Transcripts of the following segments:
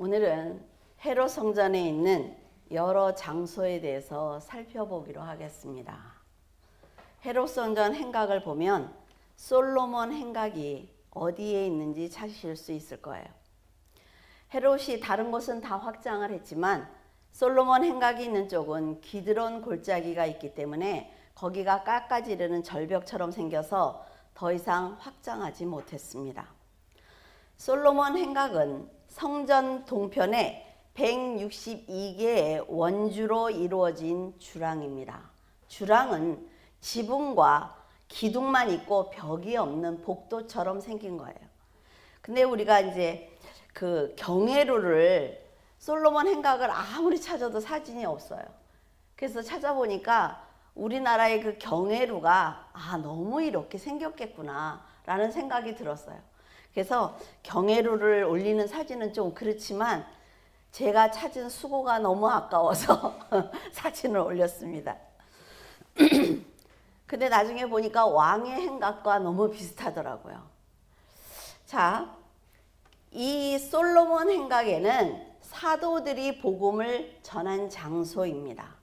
오늘은 헤롯 성전에 있는 여러 장소에 대해서 살펴보기로 하겠습니다. 헤롯 성전 행각을 보면 솔로몬 행각이 어디에 있는지 찾으실 수 있을 거예요. 헤롯이 다른 곳은 다 확장을 했지만 솔로몬 행각이 있는 쪽은 기드론 골짜기가 있기 때문에 거기가 깎아지르는 절벽처럼 생겨서 더 이상 확장하지 못했습니다. 솔로몬 행각은 성전 동편에 162개의 원주로 이루어진 주랑입니다. 주랑은 지붕과 기둥만 있고 벽이 없는 복도처럼 생긴 거예요. 근데 우리가 이제 그 경회로를 솔로몬 행각을 아무리 찾아도 사진이 없어요. 그래서 찾아보니까 우리나라의 그 경회로가 너무 이렇게 생겼겠구나 라는 생각이 들었어요. 그래서 경회로를 올리는 사진은 좀 그렇지만 제가 찾은 수고가 너무 아까워서 사진을 올렸습니다. 근데 나중에 보니까 왕의 행각과 너무 비슷하더라고요. 자, 이 솔로몬 행각에는 사도들이 복음을 전한 장소입니다.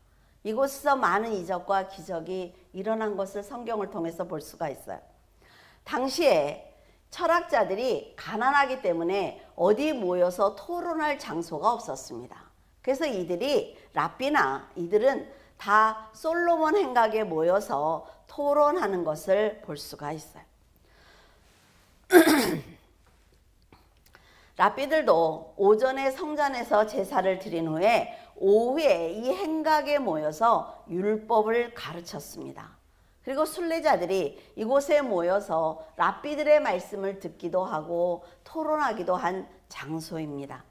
이곳에서 많은 이적과 기적이 일어난 것을 성경을 통해서 볼 수가 있어요. 당시에 철학자들이 가난하기 때문에 어디 모여서 토론할 장소가 없었습니다. 그래서 이들은 다 솔로몬 행각에 모여서 토론하는 것을 볼 수가 있어요. 랍비들도 오전에 성전에서 제사를 드린 후에 오후에 이 행각에 모여서 율법을 가르쳤습니다. 그리고 순례자들이 이곳에 모여서 랍비들의 말씀을 듣기도 하고 토론하기도 한 장소입니다.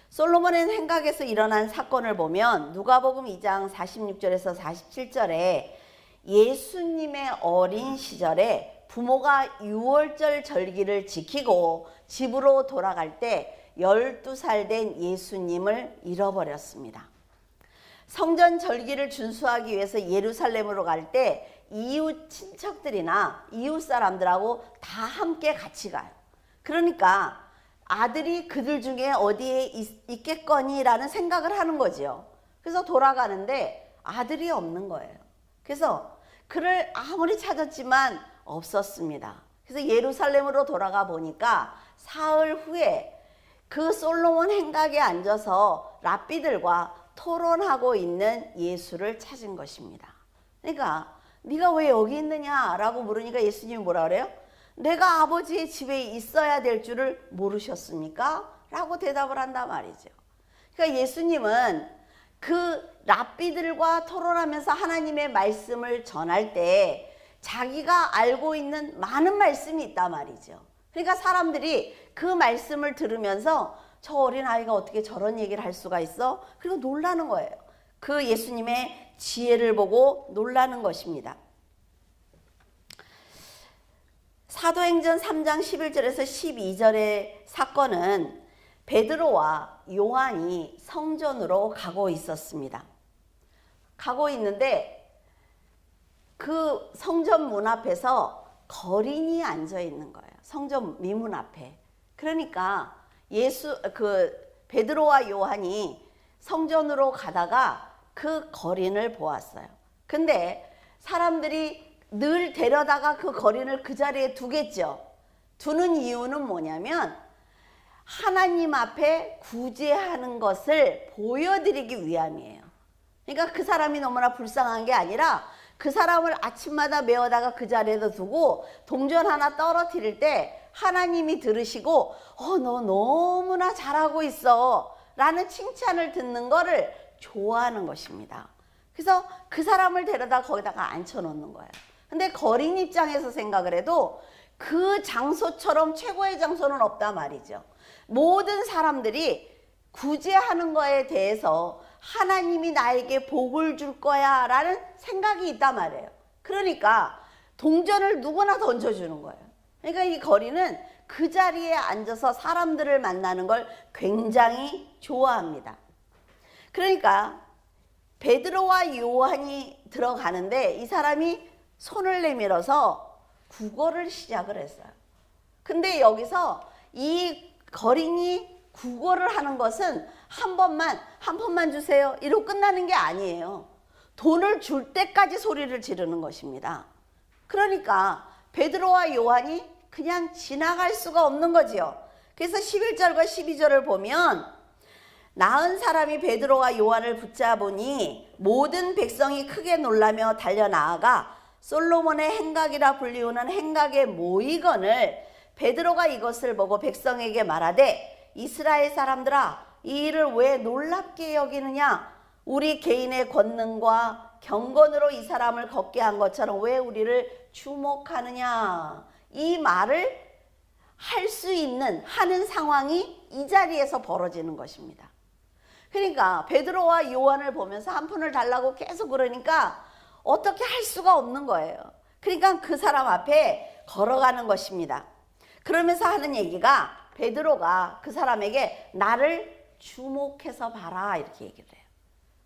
솔로몬의 행각에서 일어난 사건을 보면 누가복음 2장 46절에서 47절에 예수님의 어린 시절에 부모가 유월절 절기를 지키고 집으로 돌아갈 때 12살 된 예수님을 잃어버렸습니다. 성전 절기를 준수하기 위해서 예루살렘으로 갈 때 이웃 친척들이나 이웃 사람들하고 다 함께 같이 가요. 그러니까 아들이 그들 중에 어디에 있겠거니라는 생각을 하는 거지요. 그래서 돌아가는데 아들이 없는 거예요. 그래서 그를 아무리 찾았지만 없었습니다. 그래서 예루살렘으로 돌아가 보니까 사흘 후에 그 솔로몬 행각에 앉아서 랍비들과 토론하고 있는 예수를 찾은 것입니다. 그러니까 네가 왜 여기 있느냐라고 물으니까 예수님이 뭐라 그래요? 내가 아버지의 집에 있어야 될 줄을 모르셨습니까? 라고 대답을 한단 말이죠. 그러니까 예수님은 그 랍비들과 토론하면서 하나님의 말씀을 전할 때 자기가 알고 있는 많은 말씀이 있단 말이죠. 그러니까 사람들이 그 말씀을 들으면서 저 어린아이가 어떻게 저런 얘기를 할 수가 있어? 그리고 놀라는 거예요. 그 예수님의 지혜를 보고 놀라는 것입니다. 사도행전 3장 11절에서 12절의 사건은 베드로와 요한이 성전으로 가고 있었습니다. 가고 있는데 그 성전 문 앞에서 거린이 앉아 있는 거예요. 성전 미문 앞에. 그러니까 베드로와 요한이 성전으로 가다가 그 거린을 보았어요. 근데 사람들이 늘 데려다가 그 거린을 그 자리에 두겠죠. 두는 이유는 뭐냐면 하나님 앞에 구제하는 것을 보여드리기 위함이에요. 그러니까 그 사람이 너무나 불쌍한 게 아니라 그 사람을 아침마다 메어다가 그 자리에다 두고 동전 하나 떨어뜨릴 때 하나님이 들으시고 너 너무나 잘하고 있어 라는 칭찬을 듣는 거를 좋아하는 것입니다. 그래서 그 사람을 데려다 거기다가 앉혀놓는 거예요. 근데 거린 입장에서 생각을 해도 그 장소처럼 최고의 장소는 없단 말이죠. 모든 사람들이 구제하는 거에 대해서 하나님이 나에게 복을 줄 거야 라는 생각이 있단 말이에요. 그러니까 동전을 누구나 던져주는 거예요. 그러니까 이 거린은 그 자리에 앉아서 사람들을 만나는 걸 굉장히 좋아합니다. 그러니까 베드로와 요한이 들어가는데 이 사람이 손을 내밀어서 국어를 시작을 했어요. 근데 여기서 이 거린이 구걸을 하는 것은 한 번만 주세요 이러고 끝나는 게 아니에요. 돈을 줄 때까지 소리를 지르는 것입니다. 그러니까 베드로와 요한이 그냥 지나갈 수가 없는 거지요. 그래서 11절과 12절을 보면 나은 사람이 베드로와 요한을 붙잡으니 모든 백성이 크게 놀라며 달려나아가 솔로몬의 행각이라 불리우는 행각에 모이거늘 베드로가 이것을 보고 백성에게 말하되 이스라엘 사람들아 이 일을 왜 놀랍게 여기느냐 우리 개인의 권능과 경건으로 이 사람을 걷게 한 것처럼 왜 우리를 주목하느냐. 이 말을 할 수 있는 하는 상황이 이 자리에서 벌어지는 것입니다. 그러니까 베드로와 요한을 보면서 한 푼을 달라고 계속 그러니까 어떻게 할 수가 없는 거예요. 그러니까 그 사람 앞에 걸어가는 것입니다. 그러면서 하는 얘기가 베드로가 그 사람에게 나를 주목해서 봐라 이렇게 얘기를 해요.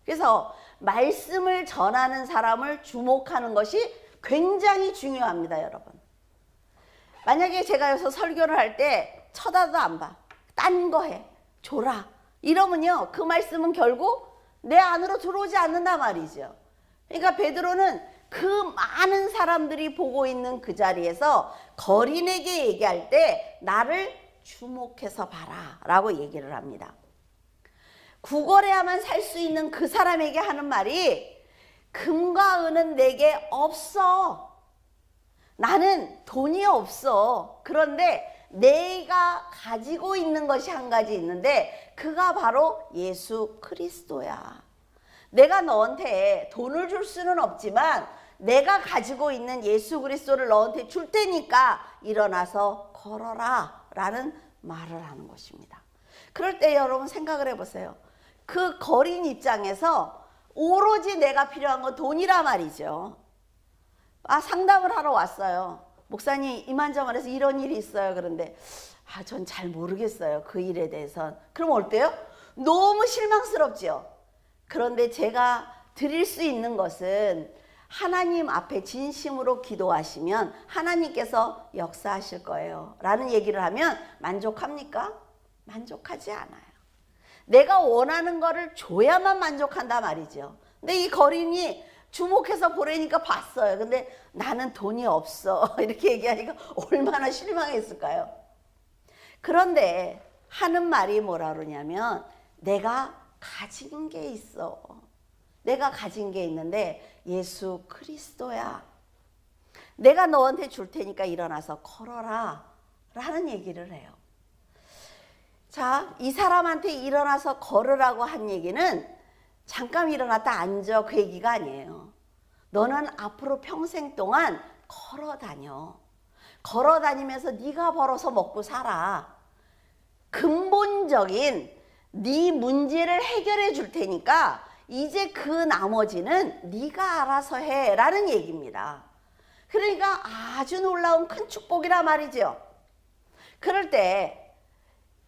그래서 말씀을 전하는 사람을 주목하는 것이 굉장히 중요합니다, 여러분. 만약에 제가 여기서 설교를 할 때 쳐다도 안 봐. 딴 거 해. 줘라. 이러면요. 그 말씀은 결국 내 안으로 들어오지 않는단 말이죠. 그러니까 베드로는 그 많은 사람들이 보고 있는 그 자리에서 거린에게 얘기할 때 나를 주목해서 봐라 라고 얘기를 합니다. 구걸해야만 살 수 있는 그 사람에게 하는 말이 금과 은은 내게 없어. 나는 돈이 없어. 그런데 내가 가지고 있는 것이 한 가지 있는데 그가 바로 예수 그리스도야. 내가 너한테 돈을 줄 수는 없지만 내가 가지고 있는 예수 그리스도를 너한테 줄 테니까 일어나서 걸어라 라는 말을 하는 것입니다. 그럴 때 여러분 생각을 해보세요. 그 거린 입장에서 오로지 내가 필요한 건 돈이라 말이죠. 상담을 하러 왔어요. 목사님 이만저만해서 이런 일이 있어요. 그런데 전 잘 모르겠어요. 그 일에 대해선. 그럼 어때요? 너무 실망스럽죠. 그런데 제가 드릴 수 있는 것은 하나님 앞에 진심으로 기도하시면 하나님께서 역사하실 거예요 라는 얘기를 하면 만족합니까? 만족하지 않아요. 내가 원하는 거를 줘야만 만족한단 말이죠. 근데 이 거린이 주목해서 보라니까 봤어요. 근데 나는 돈이 없어 이렇게 얘기하니까 얼마나 실망했을까요? 그런데 하는 말이 뭐라 그러냐면 내가 가진 게 있어. 내가 가진 게 있는데 예수 그리스도야. 내가 너한테 줄 테니까 일어나서 걸어라 라는 얘기를 해요. 자, 이 사람한테 일어나서 걸으라고 한 얘기는 잠깐 일어났다 앉아 그 얘기가 아니에요. 너는 앞으로 평생 동안 걸어 다녀. 걸어 다니면서 네가 벌어서 먹고 살아. 근본적인 네 문제를 해결해 줄 테니까 이제 그 나머지는 네가 알아서 해 라는 얘기입니다. 그러니까 아주 놀라운 큰 축복이라 말이죠. 그럴 때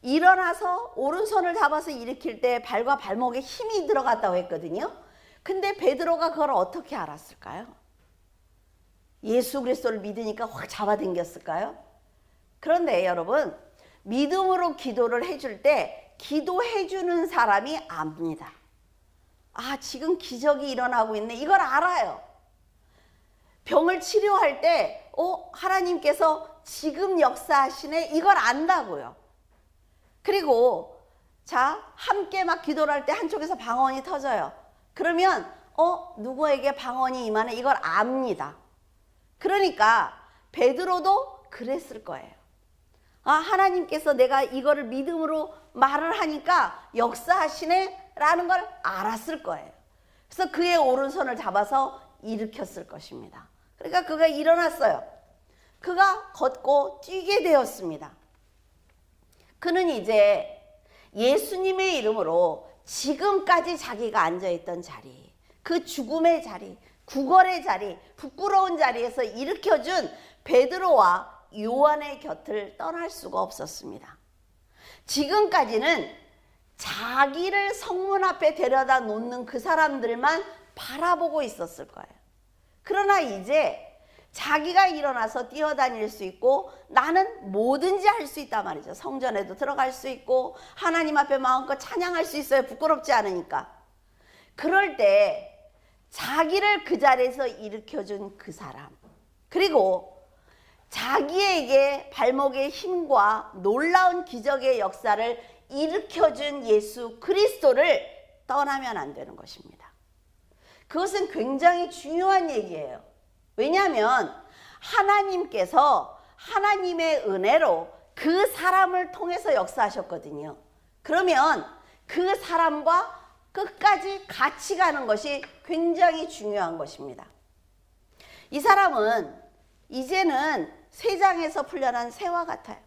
일어나서 오른손을 잡아서 일으킬 때 발과 발목에 힘이 들어갔다고 했거든요. 근데 베드로가 그걸 어떻게 알았을까요? 예수 그리스도를 믿으니까 확 잡아당겼을까요? 그런데 여러분, 믿음으로 기도를 해줄 때 기도해주는 사람이 압니다. 지금 기적이 일어나고 있네. 이걸 알아요. 병을 치료할 때 하나님께서 지금 역사하시네. 이걸 안다고요. 그리고 함께 막 기도를 할 때 한쪽에서 방언이 터져요. 그러면 누구에게 방언이 임하네. 이걸 압니다. 그러니까 베드로도 그랬을 거예요. 하나님께서 내가 이거를 믿음으로 말을 하니까 역사하시네 라는 걸 알았을 거예요. 그래서 그의 오른손을 잡아서 일으켰을 것입니다. 그러니까 그가 일어났어요. 그가 걷고 뛰게 되었습니다. 그는 이제 예수님의 이름으로 지금까지 자기가 앉아있던 자리, 그 죽음의 자리, 구걸의 자리, 부끄러운 자리에서 일으켜준 베드로와 요한의 곁을 떠날 수가 없었습니다. 지금까지는 자기를 성문 앞에 데려다 놓는 그 사람들만 바라보고 있었을 거예요. 그러나 이제 자기가 일어나서 뛰어다닐 수 있고 나는 뭐든지 할 수 있단 말이죠. 성전에도 들어갈 수 있고 하나님 앞에 마음껏 찬양할 수 있어요. 부끄럽지 않으니까. 그럴 때 자기를 그 자리에서 일으켜준 그 사람, 그리고 자기에게 발목의 힘과 놀라운 기적의 역사를 일으켜준 예수 그리스도를 떠나면 안 되는 것입니다. 그것은 굉장히 중요한 얘기예요. 왜냐하면 하나님께서 하나님의 은혜로 그 사람을 통해서 역사하셨거든요. 그러면 그 사람과 끝까지 같이 가는 것이 굉장히 중요한 것입니다. 이 사람은 이제는 쇠장에서 풀려난 새와 같아요.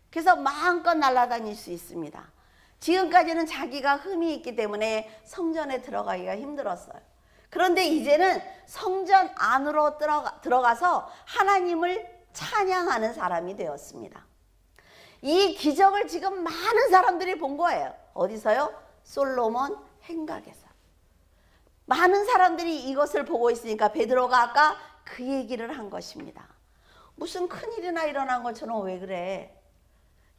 그래서 마음껏 날아다닐 수 있습니다. 지금까지는 자기가 흠이 있기 때문에 성전에 들어가기가 힘들었어요. 그런데 이제는 성전 안으로 들어가서 하나님을 찬양하는 사람이 되었습니다. 이 기적을 지금 많은 사람들이 본 거예요. 어디서요? 솔로몬 행각에서. 많은 사람들이 이것을 보고 있으니까 베드로가 아까 그 얘기를 한 것입니다. 무슨 큰일이나 일어난 것처럼 왜 그래?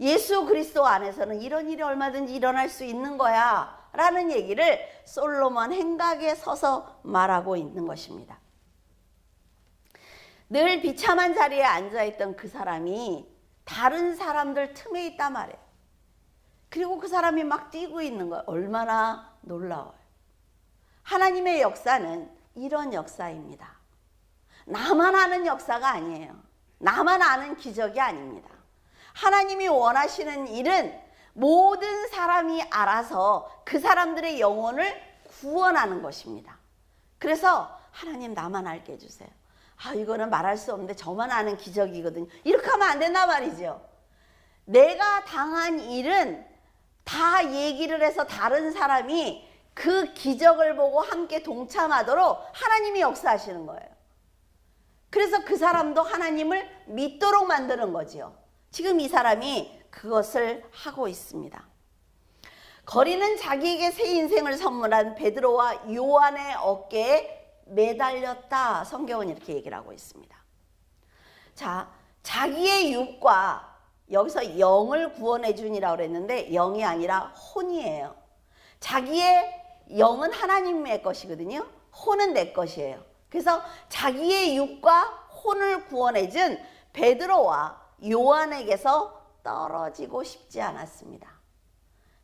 예수 그리스도 안에서는 이런 일이 얼마든지 일어날 수 있는 거야 라는 얘기를 솔로몬 행각에 서서 말하고 있는 것입니다. 늘 비참한 자리에 앉아있던 그 사람이 다른 사람들 틈에 있단 말이에요. 그리고 그 사람이 막 뛰고 있는 거예요. 얼마나 놀라워요. 하나님의 역사는 이런 역사입니다. 나만 아는 역사가 아니에요. 나만 아는 기적이 아닙니다. 하나님이 원하시는 일은 모든 사람이 알아서 그 사람들의 영혼을 구원하는 것입니다. 그래서 하나님 나만 알게 해주세요. 이거는 말할 수 없는데 저만 아는 기적이거든요. 이렇게 하면 안 된단 말이죠. 내가 당한 일은 다 얘기를 해서 다른 사람이 그 기적을 보고 함께 동참하도록 하나님이 역사하시는 거예요. 그래서 그 사람도 하나님을 믿도록 만드는 거지요. 지금 이 사람이 그것을 하고 있습니다. 거리는 자기에게 새 인생을 선물한 베드로와 요한의 어깨에 매달렸다. 성경은 이렇게 얘기를 하고 있습니다. 자, 자기의 육과 여기서 영을 구원해 주니라고 그랬는데 영이 아니라 혼이에요. 자기의 영은 하나님의 것이거든요. 혼은 내 것이에요. 그래서 자기의 육과 혼을 구원해 준 베드로와 요한에게서 떨어지고 싶지 않았습니다.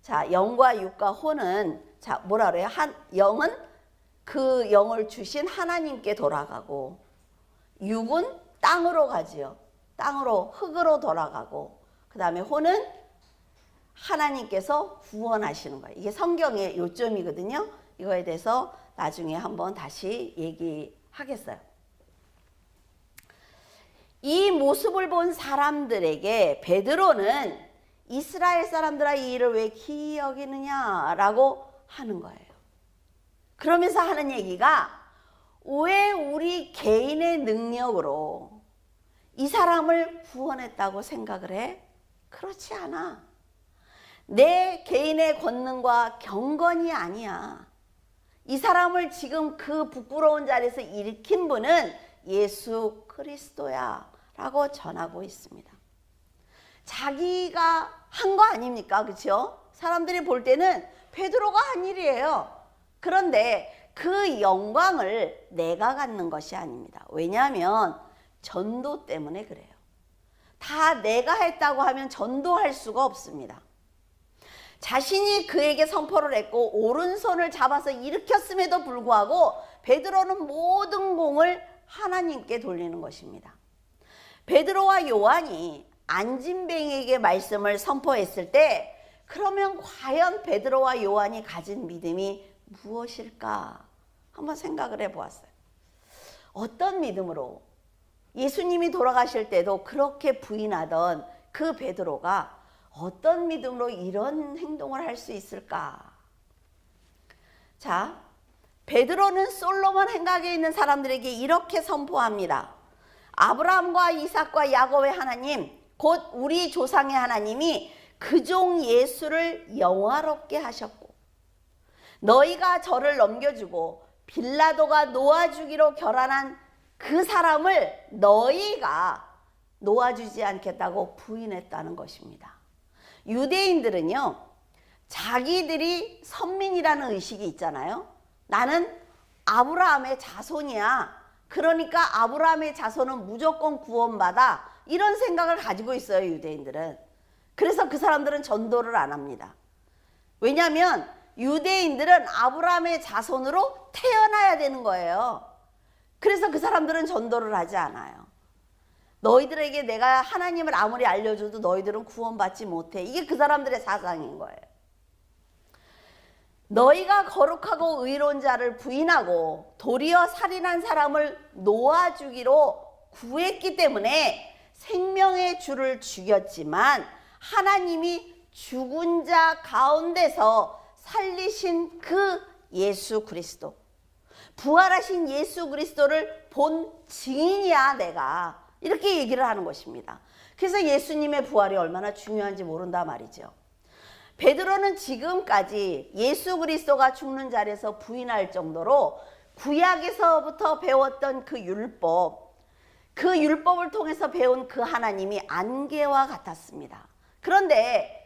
자, 영과 육과 혼은 뭐라 그래요? 영은 그 영을 주신 하나님께 돌아가고 육은 땅으로 가지요. 땅으로 흙으로 돌아가고 그 다음에 혼은 하나님께서 구원하시는 거예요. 이게 성경의 요점이거든요. 이거에 대해서 나중에 한번 다시 얘기하겠어요. 이 모습을 본 사람들에게 베드로는 이스라엘 사람들아 이 일을 왜 기이 여기느냐라고 하는 거예요. 그러면서 하는 얘기가 왜 우리 개인의 능력으로 이 사람을 구원했다고 생각을 해? 그렇지 않아. 내 개인의 권능과 경건이 아니야. 이 사람을 지금 그 부끄러운 자리에서 일으킨 분은 예수 그리스도야 라고 전하고 있습니다. 자기가 한 거 아닙니까? 그렇죠? 사람들이 볼 때는 베드로가 한 일이에요. 그런데 그 영광을 내가 갖는 것이 아닙니다. 왜냐하면 전도 때문에 그래요. 다 내가 했다고 하면 전도할 수가 없습니다. 자신이 그에게 선포를 했고 오른손을 잡아서 일으켰음에도 불구하고 베드로는 모든 공을 하나님께 돌리는 것입니다. 베드로와 요한이 안진뱅이에게 말씀을 선포했을 때 그러면 과연 베드로와 요한이 가진 믿음이 무엇일까? 한번 생각을 해보았어요. 어떤 믿음으로 예수님이 돌아가실 때도 그렇게 부인하던 그 베드로가 어떤 믿음으로 이런 행동을 할 수 있을까? 자, 베드로는 솔로몬 행각에 있는 사람들에게 이렇게 선포합니다. 아브라함과 이삭과 야곱의 하나님, 곧 우리 조상의 하나님이 그 종 예수를 영화롭게 하셨고 너희가 저를 넘겨주고 빌라도가 놓아주기로 결단한 그 사람을 너희가 놓아주지 않겠다고 부인했다는 것입니다. 유대인들은요, 자기들이 선민이라는 의식이 있잖아요. 나는 아브라함의 자손이야. 그러니까 아브라함의 자손은 무조건 구원받아. 이런 생각을 가지고 있어요, 유대인들은. 그래서 그 사람들은 전도를 안 합니다. 왜냐하면 유대인들은 아브라함의 자손으로 태어나야 되는 거예요. 그래서 그 사람들은 전도를 하지 않아요. 너희들에게 내가 하나님을 아무리 알려줘도 너희들은 구원받지 못해. 이게 그 사람들의 사상인 거예요. 너희가 거룩하고 의로운 자를 부인하고 도리어 살인한 사람을 놓아주기로 구했기 때문에 생명의 주를 죽였지만 하나님이 죽은 자 가운데서 살리신 그 예수 그리스도, 부활하신 예수 그리스도를 본 증인이야 내가. 이렇게 얘기를 하는 것입니다. 그래서 예수님의 부활이 얼마나 중요한지 모른다 말이죠. 베드로는 지금까지 예수 그리스도가 죽는 자리에서 부인할 정도로 구약에서부터 배웠던 그 율법을 통해서 배운 그 하나님이 안개와 같았습니다. 그런데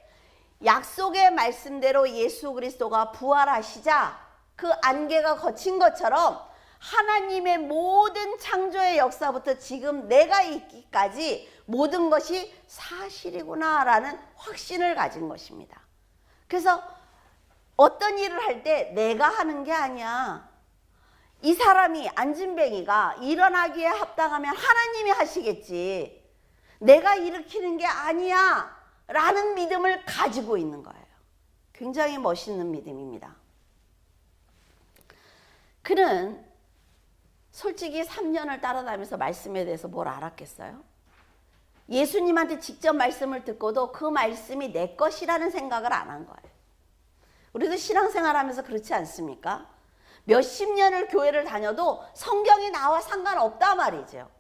약속의 말씀대로 예수 그리스도가 부활하시자 그 안개가 거친 것처럼 하나님의 모든 창조의 역사부터 지금 내가 있기까지 모든 것이 사실이구나라는 확신을 가진 것입니다. 그래서 어떤 일을 할 때 내가 하는 게 아니야. 이 사람이 안진뱅이가 일어나기에 합당하면 하나님이 하시겠지. 내가 일으키는 게 아니야 라는 믿음을 가지고 있는 거예요. 굉장히 멋있는 믿음입니다. 그는 솔직히 3년을 따라다니면서 말씀에 대해서 뭘 알았겠어요? 예수님한테 직접 말씀을 듣고도 그 말씀이 내 것이라는 생각을 안 한 거예요. 우리도 신앙생활하면서 그렇지 않습니까? 몇십 년을 교회를 다녀도 성경이 나와 상관없다 말이죠.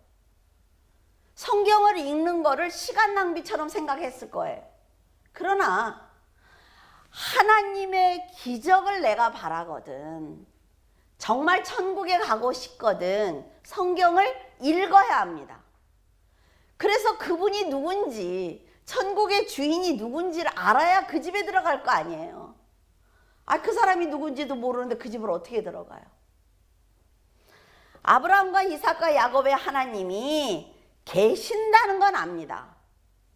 성경을 읽는 거를 시간 낭비처럼 생각했을 거예요. 그러나 하나님의 기적을 내가 바라거든, 정말 천국에 가고 싶거든, 성경을 읽어야 합니다. 그래서 그분이 누군지, 천국의 주인이 누군지를 알아야 그 집에 들어갈 거 아니에요. 그 사람이 누군지도 모르는데 그 집을 어떻게 들어가요? 아브라함과 이삭과 야곱의 하나님이 계신다는 건 압니다.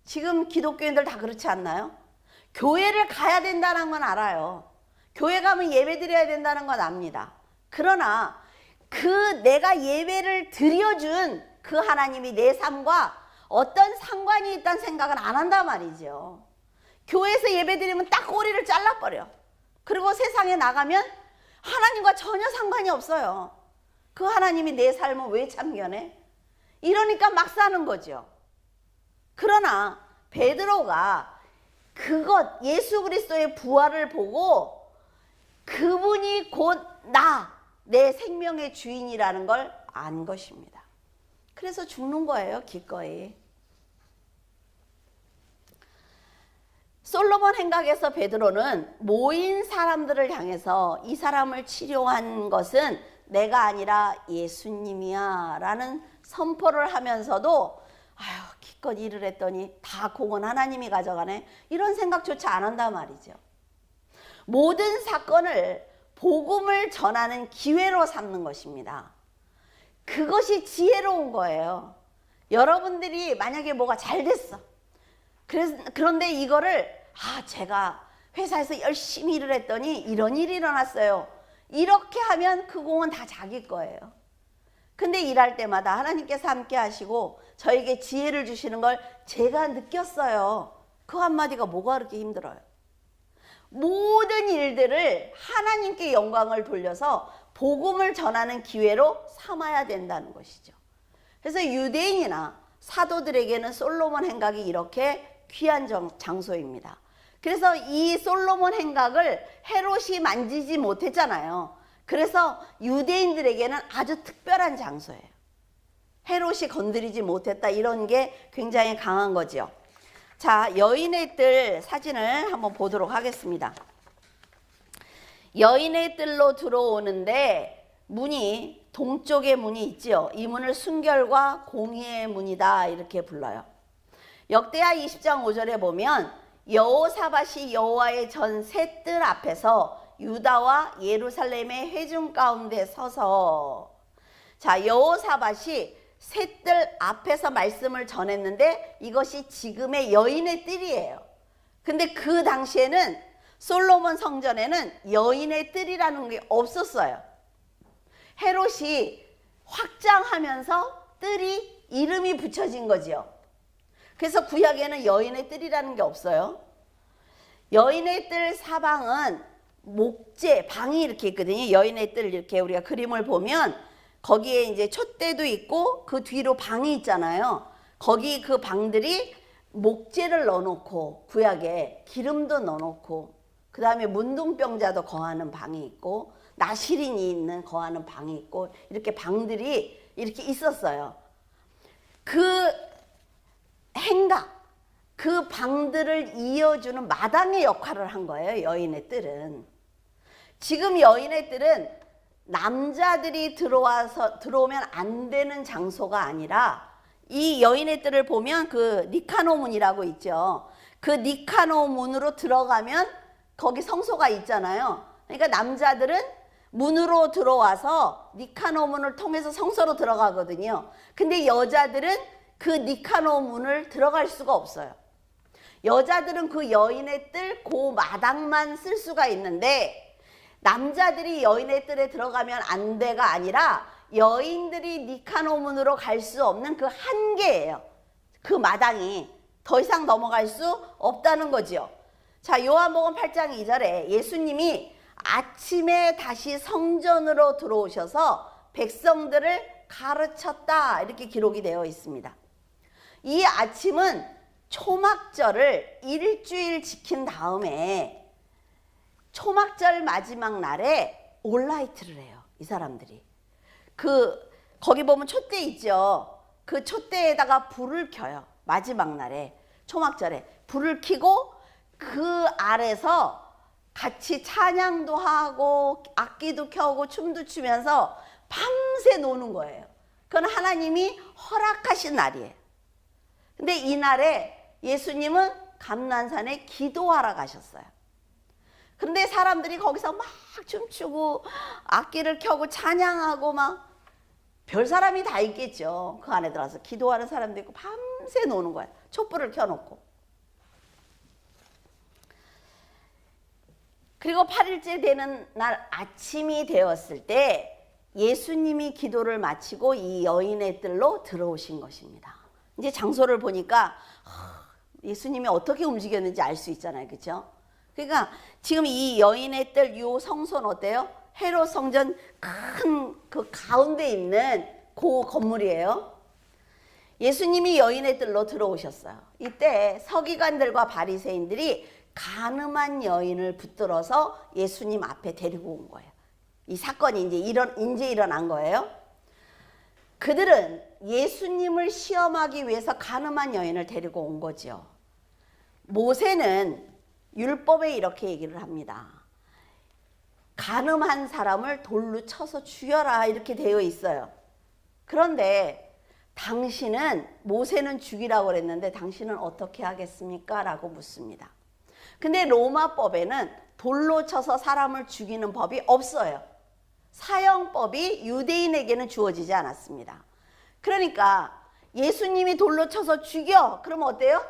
지금 기독교인들 다 그렇지 않나요? 교회를 가야 된다는 건 알아요. 교회 가면 예배 드려야 된다는 건 압니다. 그러나 내가 예배를 드려준 그 하나님이 내 삶과 어떤 상관이 있다는 생각은 안 한단 말이죠. 교회에서 예배 드리면 딱 꼬리를 잘라버려. 그리고 세상에 나가면 하나님과 전혀 상관이 없어요. 그 하나님이 내 삶을 왜 참견해? 이러니까 막 사는 거죠. 그러나 베드로가 예수 그리스도의 부활을 보고 그분이 곧 내 생명의 주인이라는 걸 안 것입니다. 그래서 죽는 거예요, 기꺼이. 솔로몬 행각에서 베드로는 모인 사람들을 향해서 이 사람을 치료한 것은 내가 아니라 예수님이야 라는 선포를 하면서도 기껏 일을 했더니 다 공은 하나님이 가져가네, 이런 생각조차 안 한단 말이죠. 모든 사건을 복음을 전하는 기회로 삼는 것입니다. 그것이 지혜로운 거예요. 여러분들이 만약에 뭐가 잘 됐어. 그런데 이거를 제가 회사에서 열심히 일을 했더니 이런 일이 일어났어요. 이렇게 하면 그 공은 다 자기 거예요. 근데 일할 때마다 하나님께서 함께 하시고 저에게 지혜를 주시는 걸 제가 느꼈어요. 그 한마디가 뭐가 그렇게 힘들어요? 모든 일들을 하나님께 영광을 돌려서 복음을 전하는 기회로 삼아야 된다는 것이죠. 그래서 유대인이나 사도들에게는 솔로몬 행각이 이렇게 귀한 장소입니다. 그래서 이 솔로몬 행각을 헤롯이 만지지 못했잖아요. 그래서 유대인들에게는 아주 특별한 장소예요. 헤롯이 건드리지 못했다, 이런 게 굉장히 강한 거죠. 자, 여인의 뜰 사진을 한번 보도록 하겠습니다. 여인의 뜰로 들어오는데 문이 동쪽의 문이 있지요. 이 문을 순결과 공의의 문이다 이렇게 불러요. 역대하 20장 5절에 보면 여호사밧이 여호와의 전 세 뜰 앞에서 유다와 예루살렘의 회중 가운데 서서, 자, 여호사밧이 세 뜰 앞에서 말씀을 전했는데 이것이 지금의 여인의 뜰이에요. 근데 그 당시에는 솔로몬 성전에는 여인의 뜰이라는 게 없었어요. 헤롯이 확장하면서 뜰이 이름이 붙여진 거지요. 그래서 구약에는 여인의 뜰이라는 게 없어요. 여인의 뜰 사방은 목재, 방이 이렇게 있거든요. 여인의 뜰 이렇게 우리가 그림을 보면 거기에 이제 촛대도 있고 그 뒤로 방이 있잖아요. 거기 그 방들이 목재를 넣어놓고 구약에 기름도 넣어놓고 그 다음에 문둥병자도 거하는 방이 있고 나시린이 있는 거하는 방이 있고 이렇게 방들이 이렇게 있었어요. 그 행각, 그 방들을 이어주는 마당의 역할을 한 거예요. 여인의 뜰은. 지금 여인의 뜰은 남자들이 들어오면 안 되는 장소가 아니라 이 여인의 뜰을 보면 그 니카노 문이라고 있죠. 그 니카노 문으로 들어가면 거기 성소가 있잖아요. 그러니까 남자들은 문으로 들어와서 니카노 문을 통해서 성소로 들어가거든요. 근데 여자들은 그 니카노 문을 들어갈 수가 없어요. 여자들은 그 여인의 뜰, 그 마당만 쓸 수가 있는데 남자들이 여인의 뜰에 들어가면 안 돼가 아니라 여인들이 니카노 문으로 갈 수 없는 그 한계예요. 그 마당이 더 이상 넘어갈 수 없다는 거지요. 자, 요한복음 8장 2절에 예수님이 아침에 다시 성전으로 들어오셔서 백성들을 가르쳤다 이렇게 기록이 되어 있습니다. 이 아침은 초막절을 일주일 지킨 다음에 초막절 마지막 날에 올라이트를 해요. 이 사람들이. 거기 보면 촛대 있죠. 그 촛대에다가 불을 켜요. 마지막 날에 초막절에 불을 켜고 그 아래서 같이 찬양도 하고 악기도 켜고 춤도 추면서 밤새 노는 거예요. 그건 하나님이 허락하신 날이에요. 근데 이날에 예수님은 감난산에 기도하러 가셨어요. 그런데 사람들이 거기서 막 춤추고 악기를 켜고 찬양하고 막 별 사람이 다 있겠죠. 그 안에 들어가서 기도하는 사람도 있고 밤새 노는 거예요. 촛불을 켜놓고. 그리고 8일째 되는 날 아침이 되었을 때 예수님이 기도를 마치고 이 여인의 뜰로 들어오신 것입니다. 이제 장소를 보니까 예수님이 어떻게 움직였는지 알 수 있잖아요. 그렇죠? 그러니까 지금 이 여인의 뜰 요 성소는 어때요? 헤롯 성전 큰 그 가운데 있는 그 건물이에요. 예수님이 여인의 뜰로 들어오셨어요. 이때 서기관들과 바리새인들이 간음한 여인을 붙들어서 예수님 앞에 데리고 온 거예요. 이 사건이 이제 일어난 거예요. 그들은 예수님을 시험하기 위해서 간음한 여인을 데리고 온 거죠. 모세는 율법에 이렇게 얘기를 합니다. 간음한 사람을 돌로 쳐서 죽여라 이렇게 되어 있어요. 그런데 당신은, 모세는 죽이라고 그랬는데 당신은 어떻게 하겠습니까? 라고 묻습니다. 근데 로마법에는 돌로 쳐서 사람을 죽이는 법이 없어요. 사형법이 유대인에게는 주어지지 않았습니다. 그러니까 예수님이 돌로 쳐서 죽여. 그러면 어때요?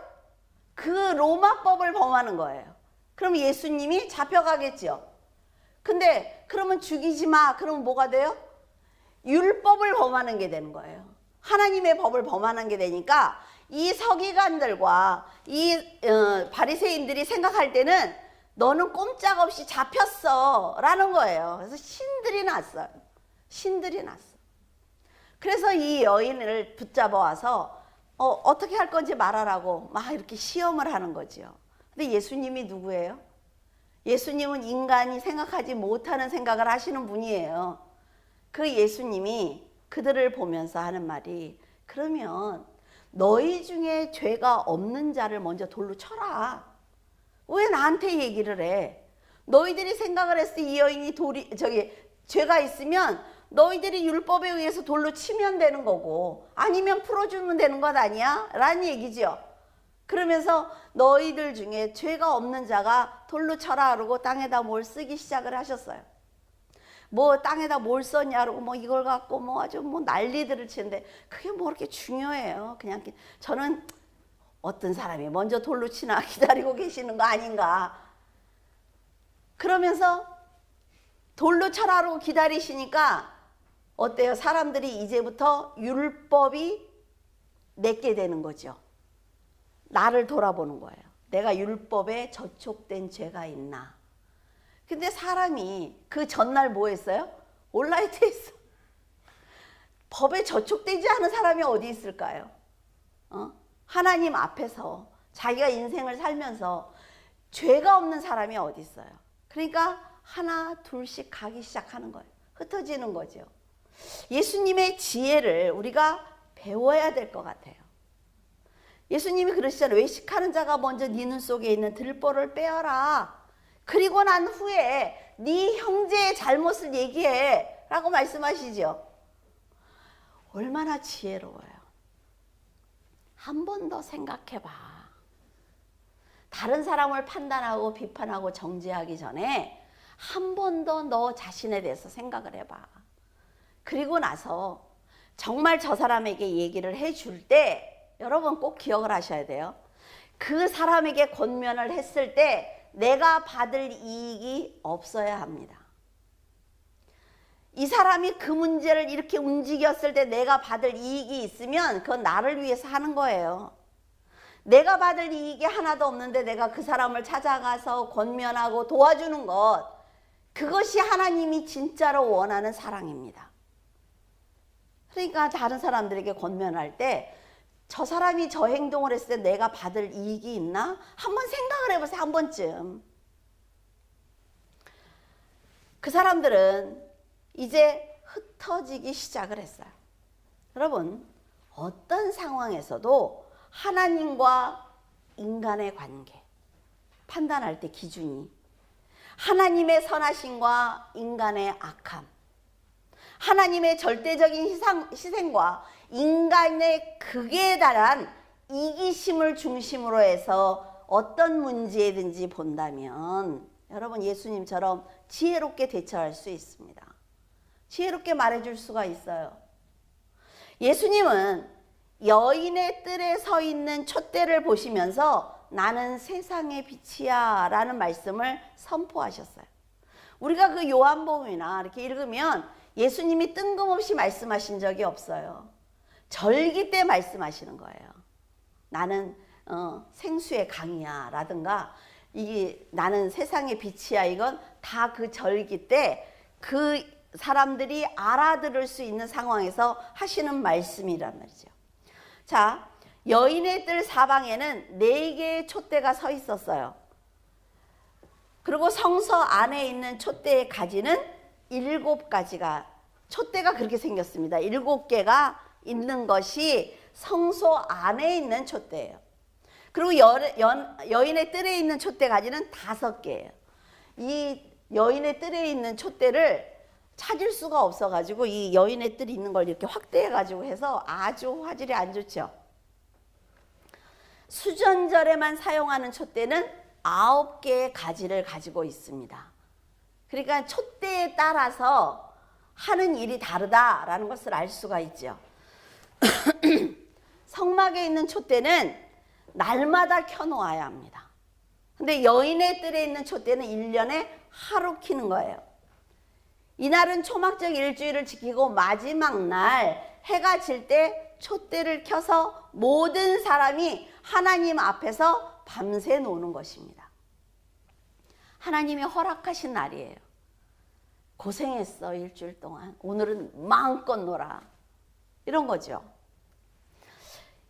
그 로마법을 범하는 거예요. 그럼 예수님이 잡혀가겠죠. 근데 그러면 죽이지 마. 그러면 뭐가 돼요? 율법을 범하는 게 되는 거예요. 하나님의 법을 범하는 게 되니까 이 서기관들과 이 바리새인들이 생각할 때는 너는 꼼짝없이 잡혔어 라는 거예요. 그래서 신들이 났어요. 신들이 났어. 그래서 이 여인을 붙잡아 와서 어떻게 할 건지 말하라고 막 이렇게 시험을 하는 거죠. 근데 예수님이 누구예요? 예수님은 인간이 생각하지 못하는 생각을 하시는 분이에요. 그 예수님이 그들을 보면서 하는 말이, 그러면 너희 중에 죄가 없는 자를 먼저 돌로 쳐라. 왜 나한테 얘기를 해? 너희들이 생각을 했을 때 이 여인이 죄가 있으면 너희들이 율법에 의해서 돌로 치면 되는 거고 아니면 풀어주면 되는 것 아니야? 라는 얘기죠. 그러면서 너희들 중에 죄가 없는 자가 돌로 쳐라 그러고 땅에다 뭘 쓰기 시작을 하셨어요. 뭐 땅에다 뭘 썼냐 그러고 뭐 이걸 갖고 뭐 아주 뭐 난리들을 치는데 그게 뭐 그렇게 중요해요. 그냥 저는 어떤 사람이 먼저 돌로 치나 기다리고 계시는 거 아닌가. 그러면서 돌로 쳐라고 기다리시니까 어때요? 사람들이 이제부터 율법이 내게 되는 거죠. 나를 돌아보는 거예요. 내가 율법에 저촉된 죄가 있나. 근데 사람이 그 전날 뭐 했어요? 온라이트에 있어. 법에 저촉되지 않은 사람이 어디 있을까요? 하나님 앞에서 자기가 인생을 살면서 죄가 없는 사람이 어디 있어요? 그러니까 하나 둘씩 가기 시작하는 거예요. 흩어지는 거죠. 예수님의 지혜를 우리가 배워야 될 것 같아요. 예수님이 그러시잖아요. 외식하는 자가 먼저 네 눈 속에 있는 들보를 빼어라. 그리고 난 후에 네 형제의 잘못을 얘기해 라고 말씀하시죠. 얼마나 지혜로워요. 한 번 더 생각해봐. 다른 사람을 판단하고 비판하고 정죄하기 전에 한 번 더 너 자신에 대해서 생각을 해봐. 그리고 나서 정말 저 사람에게 얘기를 해줄 때 여러분 꼭 기억을 하셔야 돼요. 그 사람에게 권면을 했을 때 내가 받을 이익이 없어야 합니다. 이 사람이 그 문제를 이렇게 움직였을 때 내가 받을 이익이 있으면 그건 나를 위해서 하는 거예요. 내가 받을 이익이 하나도 없는데 내가 그 사람을 찾아가서 권면하고 도와주는 것, 그것이 하나님이 진짜로 원하는 사랑입니다. 그러니까 다른 사람들에게 권면할 때 저 사람이 저 행동을 했을 때 내가 받을 이익이 있나? 한번 생각을 해보세요. 한 번쯤. 그 사람들은 이제 흩어지기 시작을 했어요. 여러분, 어떤 상황에서도 하나님과 인간의 관계 판단할 때 기준이 하나님의 선하심과 인간의 악함, 하나님의 절대적인 희생과 인간의 극에 달한 이기심을 중심으로 해서 어떤 문제든지 본다면 여러분 예수님처럼 지혜롭게 대처할 수 있습니다. 지혜롭게 말해줄 수가 있어요. 예수님은 여인의 뜰에 서 있는 촛대를 보시면서 나는 세상의 빛이야 라는 말씀을 선포하셨어요. 우리가 그 요한복음이나 이렇게 읽으면 예수님이 뜬금없이 말씀하신 적이 없어요. 절기 때 말씀하시는 거예요. 나는 생수의 강이야 라든가 나는 세상의 빛이야, 이건 다 그 절기 때 그 사람들이 알아들을 수 있는 상황에서 하시는 말씀이란 말이죠. 자, 여인의 뜰 사방에는 4개의 촛대가 서 있었어요. 그리고 성서 안에 있는 촛대의 가지는 7가지가, 촛대가 그렇게 생겼습니다. 7개가 있는 것이 성소 안에 있는 촛대예요. 그리고 여인의 뜰에 있는 촛대 가지는 5개예요. 이 여인의 뜰에 있는 촛대를 찾을 수가 없어가지고 이 여인의 뜰이 있는 걸 이렇게 확대해가지고 해서 아주 화질이 안 좋죠. 수전절에만 사용하는 촛대는 9개의 가지를 가지고 있습니다. 그러니까 촛대에 따라서 하는 일이 다르다라는 것을 알 수가 있죠. 성막에 있는 촛대는 날마다 켜놓아야 합니다. 근데 여인의 뜰에 있는 촛대는 1년에 하루 켜는 거예요. 이날은 초막적 일주일을 지키고 마지막 날 해가 질 때 촛대를 켜서 모든 사람이 하나님 앞에서 밤새 노는 것입니다. 하나님이 허락하신 날이에요. 고생했어 일주일 동안. 오늘은 마음껏 놀아. 이런 거죠.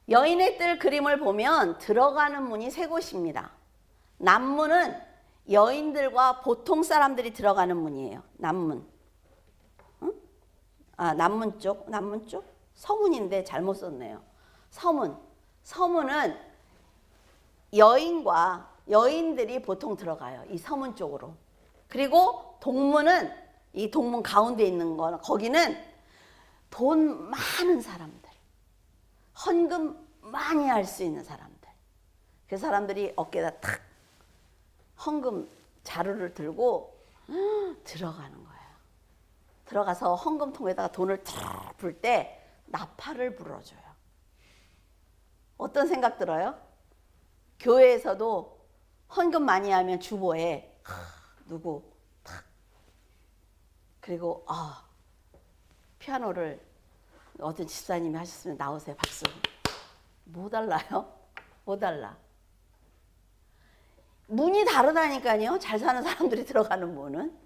여인의 뜰 그림을 보면 들어가는 문이 3곳입니다. 남문은 여인들과 보통 사람들이 들어가는 문이에요. 남문. 응? 남문 쪽? 서문인데 잘못 썼네요. 서문은 여인들이 보통 들어가요. 이 서문 쪽으로. 그리고 동문은 이 동문 가운데 있는 거, 거기는 돈 많은 사람들, 헌금 많이 할 수 있는 사람들, 그 사람들이 어깨에다 탁 헌금 자루를 들고 들어가는 거예요. 들어가서 헌금통에다가 돈을 탁 불 때 나팔을 불어줘요. 어떤 생각 들어요? 교회에서도 헌금 많이 하면 주보에 누구 탁, 그리고 피아노를 어떤 집사님이 하셨으면 나오세요. 박수. 뭐 달라요? 뭐 달라? 문이 다르다니까요. 잘 사는 사람들이 들어가는 문은.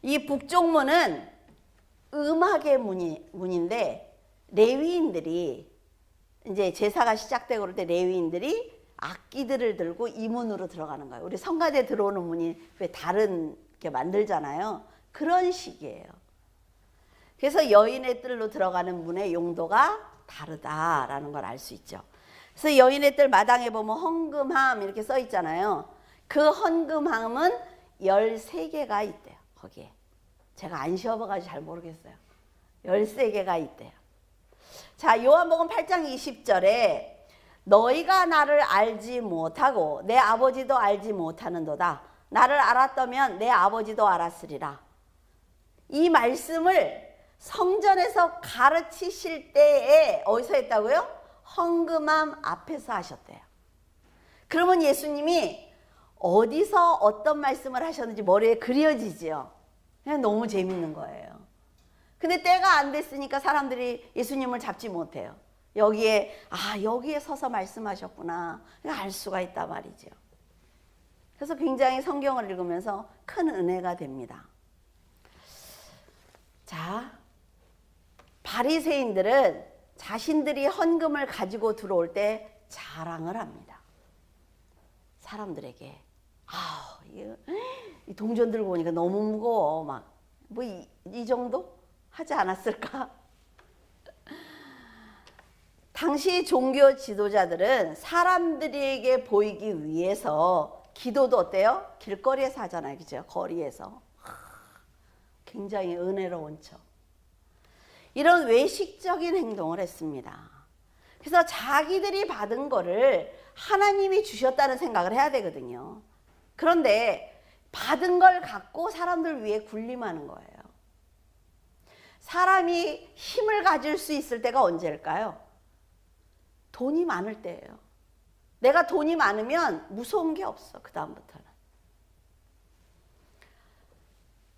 이 북쪽문은 음악의 문인데, 레위인들이 이제 제사가 시작되고 그럴 때 레위인들이 악기들을 들고 이 문으로 들어가는 거예요. 우리 성가대 들어오는 문이 왜 다른 게 만들잖아요. 그런 식이에요. 그래서 여인의 뜰로 들어가는 문의 용도가 다르다라는 걸 알 수 있죠. 그래서 여인의 뜰 마당에 보면 헌금함 이렇게 써 있잖아요. 그 헌금함은 13개가 있대요. 거기에. 제가 안 시험해가지고 잘 모르겠어요. 13개가 있대요. 자, 요한복음 8장 20절에 너희가 나를 알지 못하고 내 아버지도 알지 못하는도다. 나를 알았다면 내 아버지도 알았으리라. 이 말씀을 성전에서 가르치실 때에 어디서 했다고요? 헌금함 앞에서 하셨대요. 그러면 예수님이 어디서 어떤 말씀을 하셨는지 머리에 그려지지요. 그냥 너무 재밌는 거예요. 근데 때가 안 됐으니까 사람들이 예수님을 잡지 못해요. 여기에 서서 말씀하셨구나. 알 수가 있단 말이죠. 그래서 굉장히 성경을 읽으면서 큰 은혜가 됩니다. 자, 바리새인들은 자신들이 헌금을 가지고 들어올 때 자랑을 합니다. 사람들에게 이 동전 들고 오니까 너무 무거워. 막 뭐 이 정도 하지 않았을까? 당시 종교 지도자들은 사람들에게 보이기 위해서 기도도 어때요? 길거리에서 하잖아요. 그죠? 거리에서. 굉장히 은혜로운 척. 이런 외식적인 행동을 했습니다. 그래서 자기들이 받은 거를 하나님이 주셨다는 생각을 해야 되거든요. 그런데 받은 걸 갖고 사람들 위해 군림하는 거예요. 사람이 힘을 가질 수 있을 때가 언제일까요? 돈이 많을 때예요. 내가 돈이 많으면 무서운 게 없어. 그 다음부터는.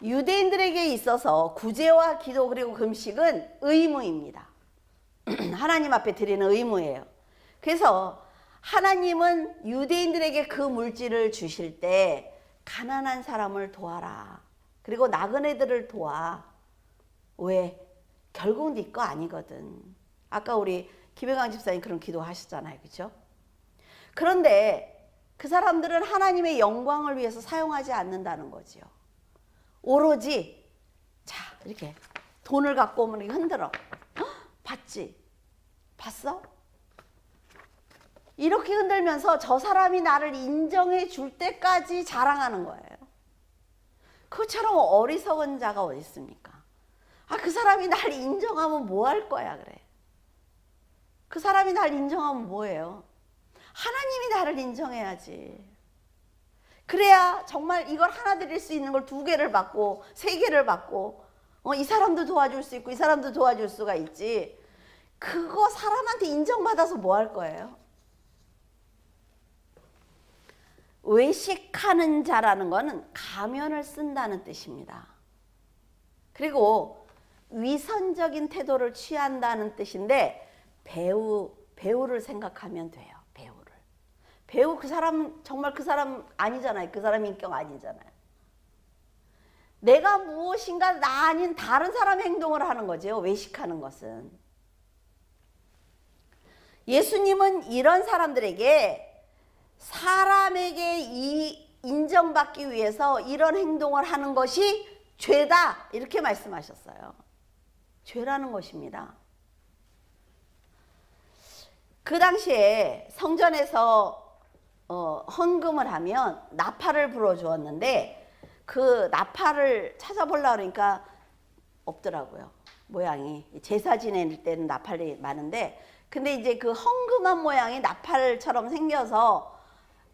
유대인들에게 있어서 구제와 기도 그리고 금식은 의무입니다. 하나님 앞에 드리는 의무예요. 그래서 하나님은 유대인들에게 그 물질을 주실 때 가난한 사람을 도와라. 그리고 나그네들을 도와. 왜? 결국 네 거 아니거든. 아까 우리 김혜강 집사님 그런 기도 하셨잖아요. 그죠? 그런데 그 사람들은 하나님의 영광을 위해서 사용하지 않는다는 거지요. 오로지 이렇게 돈을 갖고 오면 이렇게 흔들어. 봤지? 봤어? 이렇게 흔들면서 저 사람이 나를 인정해 줄 때까지 자랑하는 거예요. 그처럼 어리석은 자가 어디 있습니까? 그 사람이 날 인정하면 뭐 할 거야 그래. 그 사람이 날 인정하면 뭐예요? 하나님이 나를 인정해야지. 그래야 정말 이걸 하나 드릴 수 있는 걸 2개를 받고 3개를 받고 이 사람도 도와줄 수 있고 이 사람도 도와줄 수가 있지. 그거 사람한테 인정받아서 뭐 할 거예요? 외식하는 자라는 거는 가면을 쓴다는 뜻입니다. 그리고 위선적인 태도를 취한다는 뜻인데 배우를 생각하면 돼요. 배우 그 사람 정말 그 사람 아니잖아요. 그 사람 인격 아니잖아요. 내가 무엇인가 나 아닌 다른 사람 행동을 하는 거죠. 외식하는 것은. 예수님은 이런 사람들에게 사람에게 인정받기 위해서 이런 행동을 하는 것이 죄다 이렇게 말씀하셨어요. 죄라는 것입니다. 그 당시에 성전에서 헌금을 하면 나팔을 불어주었는데 그 나팔을 찾아보려고 그러니까 없더라고요. 모양이. 제사 지낼 때는 나팔이 많은데, 근데 이제 그 헝금한 모양이 나팔처럼 생겨서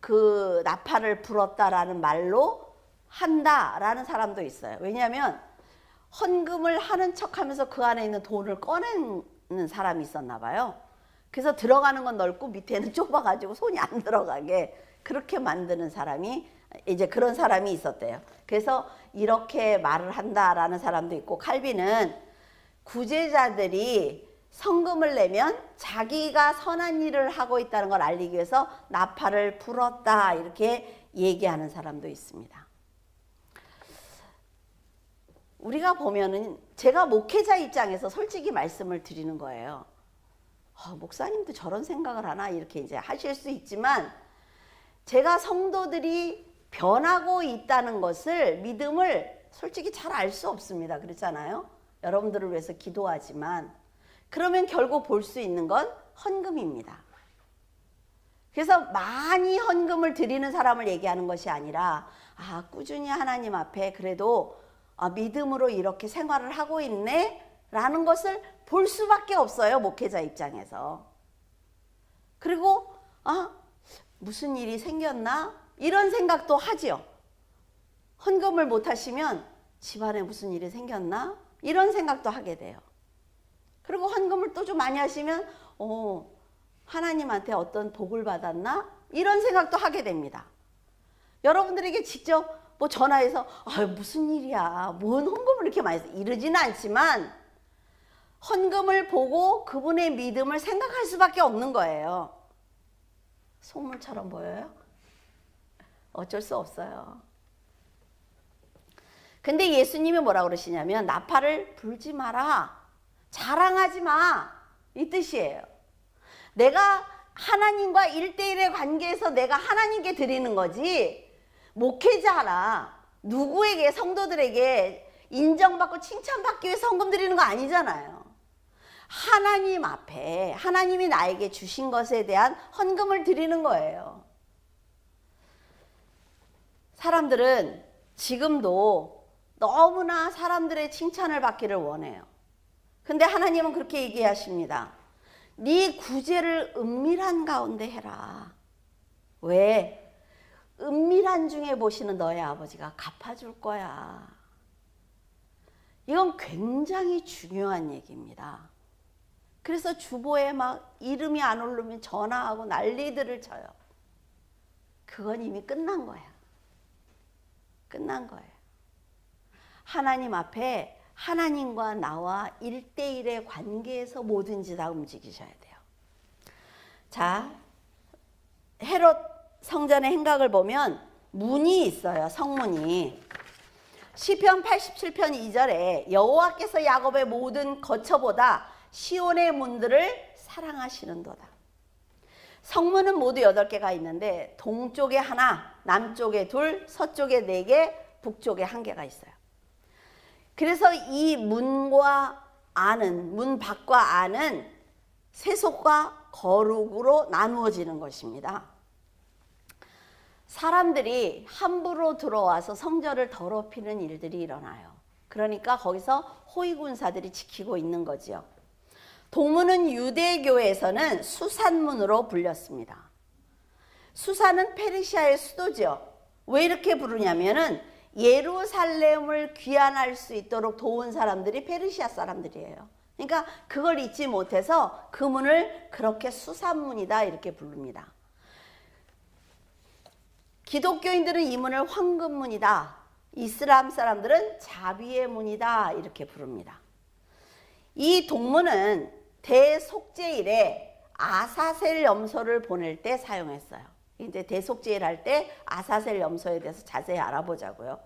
그 나팔을 불었다라는 말로 한다라는 사람도 있어요. 왜냐하면 헌금을 하는 척하면서 그 안에 있는 돈을 꺼내는 사람이 있었나 봐요. 그래서 들어가는 건 넓고 밑에는 좁아가지고 손이 안 들어가게 그렇게 만드는 사람이, 이제 그런 사람이 있었대요. 그래서 이렇게 말을 한다라는 사람도 있고, 칼빈은 구제자들이 성금을 내면 자기가 선한 일을 하고 있다는 걸 알리기 위해서 나팔을 불었다 이렇게 얘기하는 사람도 있습니다. 우리가 보면은, 제가 목회자 입장에서 솔직히 말씀을 드리는 거예요. 목사님도 저런 생각을 하나 이렇게 이제 하실 수 있지만, 제가 성도들이 변하고 있다는 것을, 믿음을 솔직히 잘 알 수 없습니다. 그렇잖아요. 여러분들을 위해서 기도하지만, 그러면 결국 볼 수 있는 건 헌금입니다. 그래서 많이 헌금을 드리는 사람을 얘기하는 것이 아니라, 꾸준히 하나님 앞에 그래도 믿음으로 이렇게 생활을 하고 있네 라는 것을 볼 수밖에 없어요, 목회자 입장에서. 그리고 무슨 일이 생겼나 이런 생각도 하지요. 헌금을 못 하시면 집안에 무슨 일이 생겼나 이런 생각도 하게 돼요. 그리고 헌금을 또 좀 많이 하시면 하나님한테 어떤 복을 받았나 이런 생각도 하게 됩니다. 여러분들에게 직접 뭐 전화해서 무슨 일이야, 뭔 헌금을 이렇게 많이 했어, 이러지는 않지만 헌금을 보고 그분의 믿음을 생각할 수밖에 없는 거예요. 속물처럼 보여요? 어쩔 수 없어요. 근데 예수님이 뭐라고 그러시냐면, 나팔을 불지 마라, 자랑하지 마, 이 뜻이에요. 내가 하나님과 1대1의 관계에서 내가 하나님께 드리는 거지, 목회자나 누구에게, 성도들에게 인정받고 칭찬받기 위해서 헌금 드리는 거 아니잖아요. 하나님 앞에 하나님이 나에게 주신 것에 대한 헌금을 드리는 거예요. 사람들은 지금도 너무나 사람들의 칭찬을 받기를 원해요. 근데 하나님은 그렇게 얘기하십니다. 네 구제를 은밀한 가운데 해라. 왜? 은밀한 중에 보시는 너의 아버지가 갚아줄 거야. 이건 굉장히 중요한 얘기입니다. 그래서 주보에 막 이름이 안 오르면 전화하고 난리들을 쳐요. 그건 이미 끝난 거야. 끝난 거예요. 하나님 앞에 하나님과 나와 1대1의 관계에서 뭐든지 다 움직이셔야 돼요. 자, 헤롯 성전의 행각을 보면 문이 있어요. 성문이. 시편 87편 2절에 여호와께서 야곱의 모든 거처보다 시온의 문들을 사랑하시는도다. 성문은 모두 8개가 있는데 동쪽에 하나, 남쪽에 2, 서쪽에 4개, 북쪽에 1개가 있어요. 그래서 이 문과 안은, 문 밖과 안은 세속과 거룩으로 나누어지는 것입니다. 사람들이 함부로 들어와서 성전을 더럽히는 일들이 일어나요. 그러니까 거기서 호위군사들이 지키고 있는 거죠. 동문은 유대교에서는 수산문으로 불렸습니다. 수산은 페르시아의 수도죠. 왜 이렇게 부르냐면은 예루살렘을 귀환할 수 있도록 도운 사람들이 페르시아 사람들이에요. 그러니까 그걸 잊지 못해서 그 문을 그렇게 수산문이다 이렇게 부릅니다. 기독교인들은 이 문을 황금문이다, 이슬람 사람들은 자비의 문이다 이렇게 부릅니다. 이 동문은 대속죄일에 아사셀 염소를 보낼 때 사용했어요. 이제 대속죄일 할 때 아사셀 염소에 대해서 자세히 알아보자고요.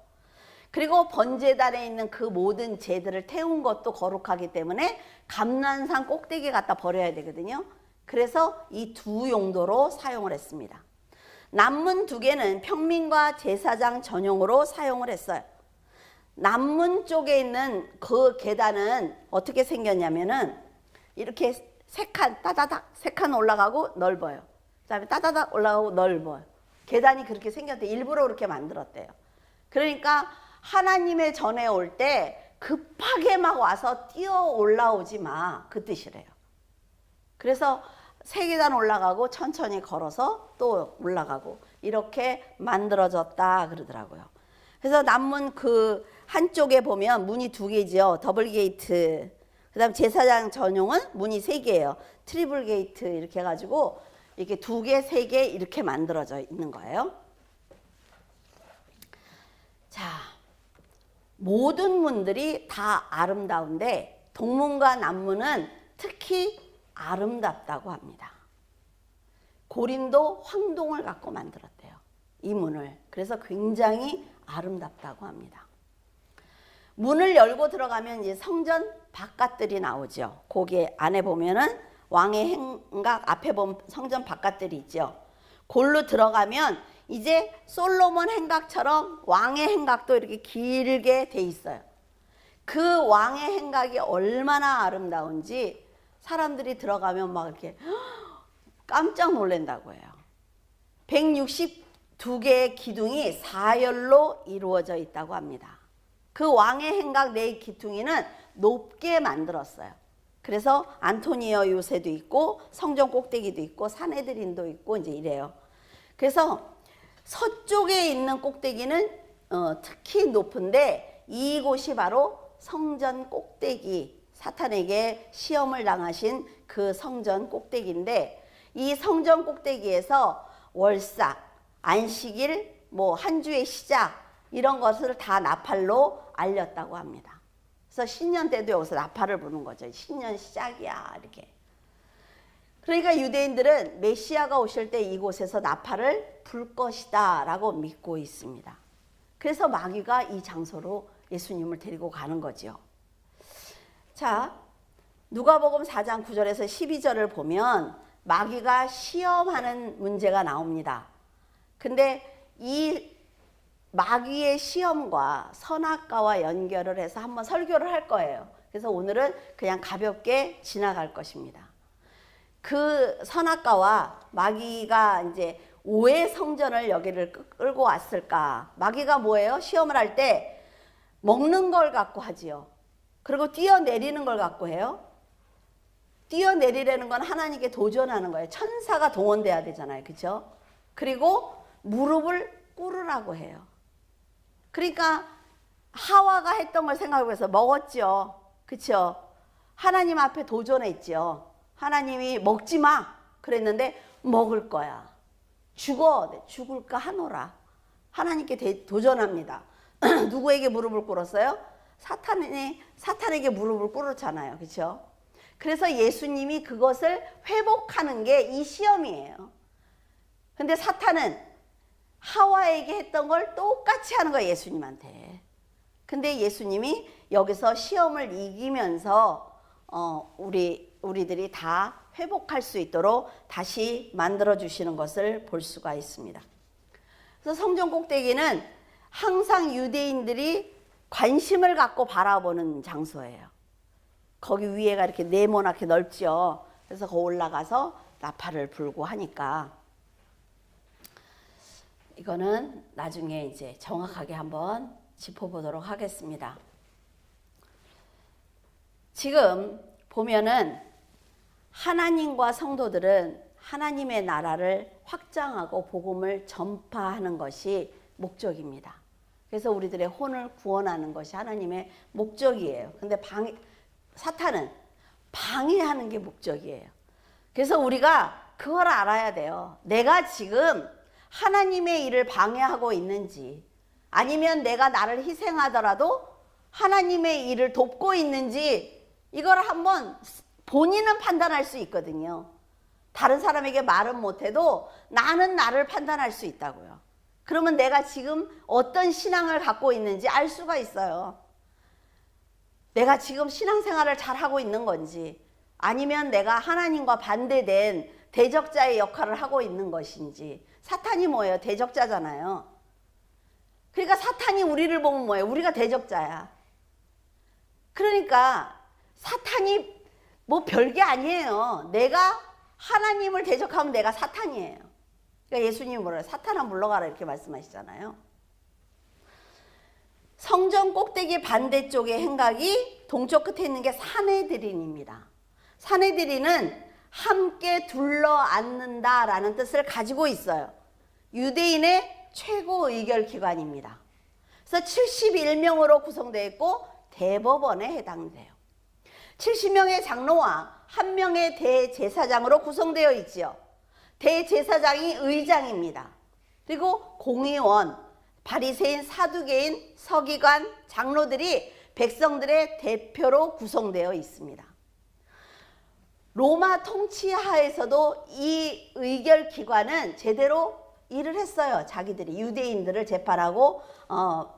그리고 번제단에 있는 그 모든 제들을 태운 것도 거룩하기 때문에 감난산 꼭대기에 갖다 버려야 되거든요. 그래서 이 두 용도로 사용을 했습니다. 남문 2개는 평민과 제사장 전용으로 사용을 했어요. 남문 쪽에 있는 그 계단은 어떻게 생겼냐면은 이렇게 3칸 따다닥 3칸 올라가고 넓어요. 그다음에 따다닥 올라가고 넓어요. 계단이 그렇게 생겼대. 일부러 그렇게 만들었대요. 그러니까 하나님의 전에 올 때 급하게 막 와서 뛰어 올라오지 마, 그 뜻이래요. 그래서 3계단 올라가고 천천히 걸어서 또 올라가고 이렇게 만들어졌다 그러더라고요. 그래서 남문 그 한쪽에 보면 문이 2개죠. 더블 게이트. 그 다음 제사장 전용은 문이 3개예요. 트리플 게이트 이렇게 해가지고 이렇게 2개, 3개 이렇게 만들어져 있는 거예요. 자, 모든 문들이 다 아름다운데 동문과 남문은 특히 아름답다고 합니다. 고린도 황동을 갖고 만들었대요, 이 문을. 그래서 굉장히 아름답다고 합니다. 문을 열고 들어가면 이제 성전 바깥들이 나오죠. 거기 안에 보면은 왕의 행각, 앞에 보면 성전 바깥들이 있죠. 골로 들어가면 이제 솔로몬 행각처럼 왕의 행각도 이렇게 길게 돼 있어요. 그 왕의 행각이 얼마나 아름다운지 사람들이 들어가면 막 이렇게 깜짝 놀란다고 해요. 162개의 기둥이 사열로 이루어져 있다고 합니다. 그 왕의 행각 4 기둥이는 높게 만들었어요. 그래서 안토니오 요새도 있고 성전 꼭대기도 있고 사네드린도 있고 이제 이래요. 그래서 서쪽에 있는 꼭대기는 특히 높은데 이곳이 바로 성전 꼭대기, 사탄에게 시험을 당하신 그 성전 꼭대기인데, 이 성전 꼭대기에서 월삭, 안식일, 뭐 한 주의 시작 이런 것을 다 나팔로 알렸다고 합니다. 그래서 신년 때도 여기서 나팔을 부는 거죠. 신년 시작이야 이렇게. 그러니까 유대인들은 메시아가 오실 때 이곳에서 나팔을 불 것이다 라고 믿고 있습니다. 그래서 마귀가 이 장소로 예수님을 데리고 가는 거죠. 자, 누가복음 4장 9절에서 12절을 보면 마귀가 시험하는 문제가 나옵니다. 근데 이 마귀의 시험과 선악과와 연결을 해서 한번 설교를 할 거예요. 그래서 오늘은 그냥 가볍게 지나갈 것입니다. 그 선악과와 마귀가 이제 왜 성전을 여기를 끌고 왔을까? 마귀가 뭐예요? 시험을 할 때 먹는 걸 갖고 하지요. 그리고 뛰어내리는 걸 갖고 해요. 뛰어내리려는 건 하나님께 도전하는 거예요. 천사가 동원돼야 되잖아요. 그렇죠? 그리고 무릎을 꿇으라고 해요. 그러니까 하와가 했던 걸 생각해서 먹었죠. 그렇죠? 하나님 앞에 도전했죠. 하나님이 먹지 마 그랬는데 먹을 거야. 죽어. 죽을까 하노라. 하나님께 도전합니다. 누구에게 무릎을 꿇었어요? 사탄에게 무릎을 꿇었잖아요. 그렇죠? 그래서 예수님이 그것을 회복하는 게 이 시험이에요. 근데 사탄은 하와에게 했던 걸 똑같이 하는 거예요, 예수님한테. 근데 예수님이 여기서 시험을 이기면서 우리들이 다 회복할 수 있도록 다시 만들어 주시는 것을 볼 수가 있습니다. 그래서 성전 꼭대기는 항상 유대인들이 관심을 갖고 바라보는 장소예요. 거기 위에가 이렇게 네모나게 넓죠. 그래서 거기 올라가서 나팔을 불고 하니까 이거는 나중에 이제 정확하게 한번 짚어보도록 하겠습니다. 지금 보면은 하나님과 성도들은 하나님의 나라를 확장하고 복음을 전파하는 것이 목적입니다. 그래서 우리들의 혼을 구원하는 것이 하나님의 목적이에요. 근데 사탄은 방해하는 게 목적이에요. 그래서 우리가 그걸 알아야 돼요. 내가 지금 하나님의 일을 방해하고 있는지, 아니면 내가 나를 희생하더라도 하나님의 일을 돕고 있는지, 이걸 한번 본인은 판단할 수 있거든요. 다른 사람에게 말은 못해도 나는 나를 판단할 수 있다고요. 그러면 내가 지금 어떤 신앙을 갖고 있는지 알 수가 있어요. 내가 지금 신앙생활을 잘하고 있는 건지, 아니면 내가 하나님과 반대된 대적자의 역할을 하고 있는 것인지. 사탄이 뭐예요? 대적자잖아요. 그러니까 사탄이 우리를 보면 뭐예요? 우리가 대적자야. 그러니까 사탄이 뭐 별게 아니에요. 내가 하나님을 대적하면 내가 사탄이에요. 그러니까 예수님이 뭐래요? 사탄아 물러가라 이렇게 말씀하시잖아요. 성전 꼭대기 반대쪽의 행각이 동쪽 끝에 있는 게 사내드린입니다. 사내드린은 함께 둘러앉는다라는 뜻을 가지고 있어요. 유대인의 최고 의결 기관입니다. 그래서 71명으로 구성되어 있고 대법원에 해당돼요. 70명의 장로와 1명의 대제사장으로 구성되어 있지요. 대제사장이 의장입니다. 그리고 공의원, 바리새인, 사두개인, 서기관, 장로들이 백성들의 대표로 구성되어 있습니다. 로마 통치 하에서도 이 의결 기관은 제대로 일을 했어요. 자기들이 유대인들을 재판하고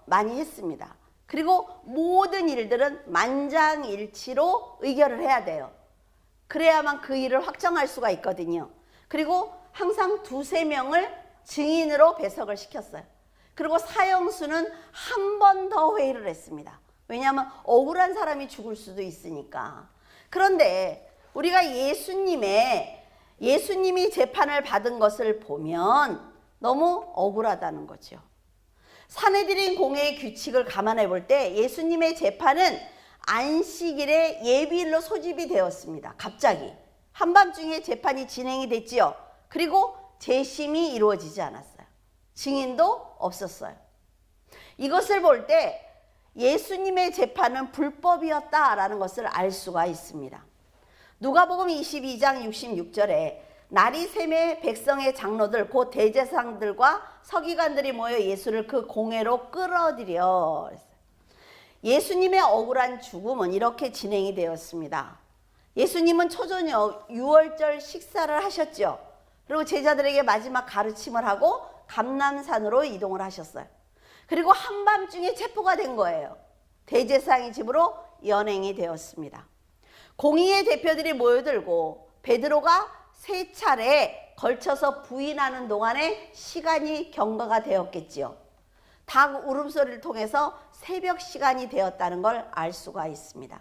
많이 했습니다. 그리고 모든 일들은 만장일치로 의결을 해야 돼요. 그래야만 그 일을 확정할 수가 있거든요. 그리고 항상 2-3명을 증인으로 배석을 시켰어요. 그리고 사형수는 한 번 더 회의를 했습니다. 왜냐하면 억울한 사람이 죽을 수도 있으니까. 그런데 우리가 예수님이 재판을 받은 것을 보면 너무 억울하다는 거죠. 사내들인 공회의 규칙을 감안해 볼 때 예수님의 재판은 안식일에 예비일로 소집이 되었습니다. 갑자기 한밤중에 재판이 진행이 됐지요. 그리고 재심이 이루어지지 않았어요. 증인도 없었어요. 이것을 볼 때 예수님의 재판은 불법이었다라는 것을 알 수가 있습니다. 누가복음 22장 66절에 날이 새매 백성의 장로들 곧 대제사장들과 서기관들이 모여 예수를 그 공회로 끌어들여. 예수님의 억울한 죽음은 이렇게 진행이 되었습니다. 예수님은 초저녁 유월절 식사를 하셨죠. 그리고 제자들에게 마지막 가르침을 하고 감람산으로 이동을 하셨어요. 그리고 한밤중에 체포가 된 거예요. 대제사장의 집으로 연행이 되었습니다. 공의의 대표들이 모여들고 베드로가 3차례 걸쳐서 부인하는 동안에 시간이 경과가 되었겠지요. 닭 울음소리를 통해서 새벽 시간이 되었다는 걸 알 수가 있습니다.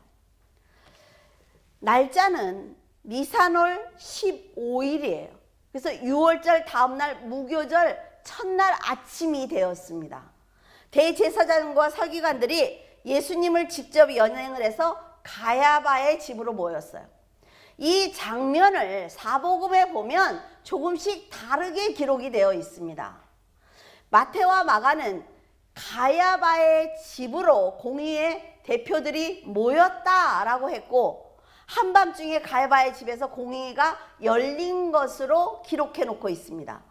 날짜는 니산월 15일이에요. 그래서 6월절 다음날 무교절 첫날 아침이 되었습니다. 대제사장과 서기관들이 예수님을 직접 연행을 해서 가야바의 집으로 모였어요. 이 장면을 사복음에 보면 조금씩 다르게 기록이 되어 있습니다. 마태와 마가는 가야바의 집으로 공의의 대표들이 모였다라고 했고, 한밤중에 가야바의 집에서 공의가 열린 것으로 기록해 놓고 있습니다.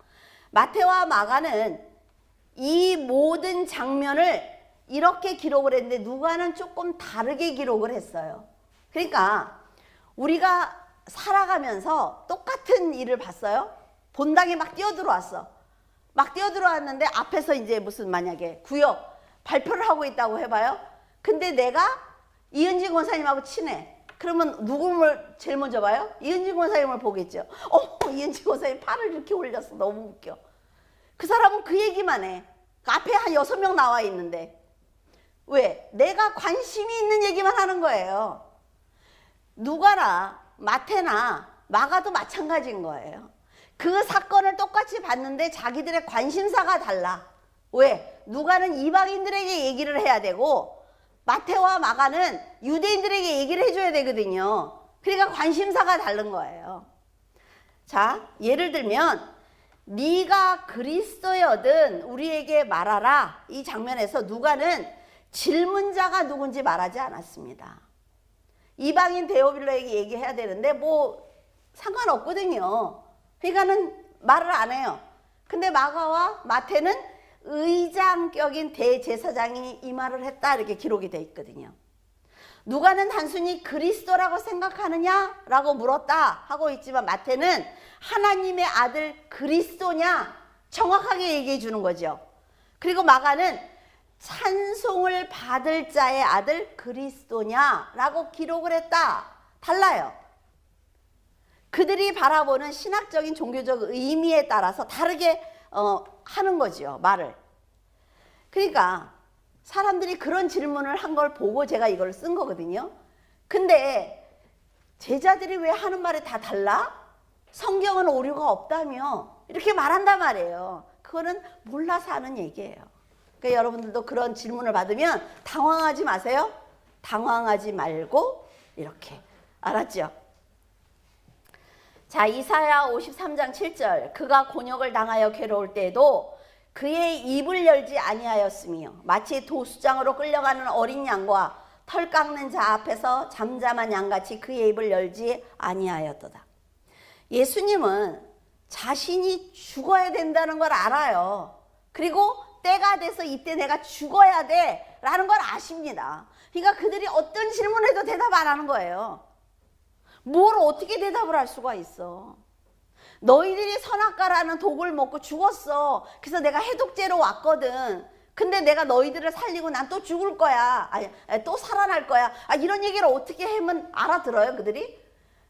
마태와 마가는 이 모든 장면을 이렇게 기록을 했는데 누가는 조금 다르게 기록을 했어요. 그러니까 우리가 살아가면서 똑같은 일을 봤어요. 본당에 막 뛰어들어왔어. 막 뛰어들어왔는데 앞에서 이제 무슨 만약에 구역 발표를 하고 있다고 해봐요. 근데 내가 이은진 권사님하고 친해. 그러면 누구를 제일 먼저 봐요? 이은진 권사님을 보겠죠. 이은진 권사님 팔을 이렇게 올렸어. 너무 웃겨. 그 사람은 그 얘기만 해. 앞에 한 6명 나와 있는데. 왜? 내가 관심이 있는 얘기만 하는 거예요. 누가나 마태나 마가도 마찬가지인 거예요. 그 사건을 똑같이 봤는데 자기들의 관심사가 달라. 왜? 누가는 이방인들에게 얘기를 해야 되고 마태와 마가는 유대인들에게 얘기를 해줘야 되거든요. 그러니까 관심사가 다른 거예요. 자, 예를 들면 네가 그리스도여든 우리에게 말하라. 이 장면에서 누가는 질문자가 누군지 말하지 않았습니다. 이방인 데오빌로에게 얘기해야 되는데 뭐 상관없거든요. 그러니까는 말을 안 해요. 근데 마가와 마태는 의장격인 대제사장이 이 말을 했다 이렇게 기록이 돼 있거든요. 누가는 단순히 그리스도라고 생각하느냐라고 물었다 하고 있지만 마태는 하나님의 아들 그리스도냐 정확하게 얘기해 주는 거죠. 그리고 마가는 찬송을 받을 자의 아들 그리스도냐라고 기록을 했다. 달라요. 그들이 바라보는 신학적인 종교적 의미에 따라서 다르게 하는 거죠. 말을. 그러니까 사람들이 그런 질문을 한 걸 보고 제가 이걸 쓴 거거든요. 근데 제자들이 왜 하는 말이 다 달라? 성경은 오류가 없다며 이렇게 말한단 말이에요. 그거는 몰라서 하는 얘기예요. 그러니까 여러분들도 그런 질문을 받으면 당황하지 마세요. 당황하지 말고 이렇게. 알았죠? 자, 이사야 53장 7절. 그가 곤욕을 당하여 괴로울 때에도 그의 입을 열지 아니하였으며 마치 도수장으로 끌려가는 어린 양과 털 깎는 자 앞에서 잠잠한 양같이 그의 입을 열지 아니하였도다. 예수님은 자신이 죽어야 된다는 걸 알아요. 그리고 때가 돼서 이때 내가 죽어야 돼 라는 걸 아십니다. 그러니까 그들이 어떤 질문에도 대답 안 하는 거예요. 뭘 어떻게 대답을 할 수가 있어. 너희들이 선악과라는 독을 먹고 죽었어. 그래서 내가 해독제로 왔거든. 근데 내가 너희들을 살리고 난 또 죽을 거야. 아니, 또 살아날 거야. 이런 얘기를 어떻게 하면 알아들어요, 그들이?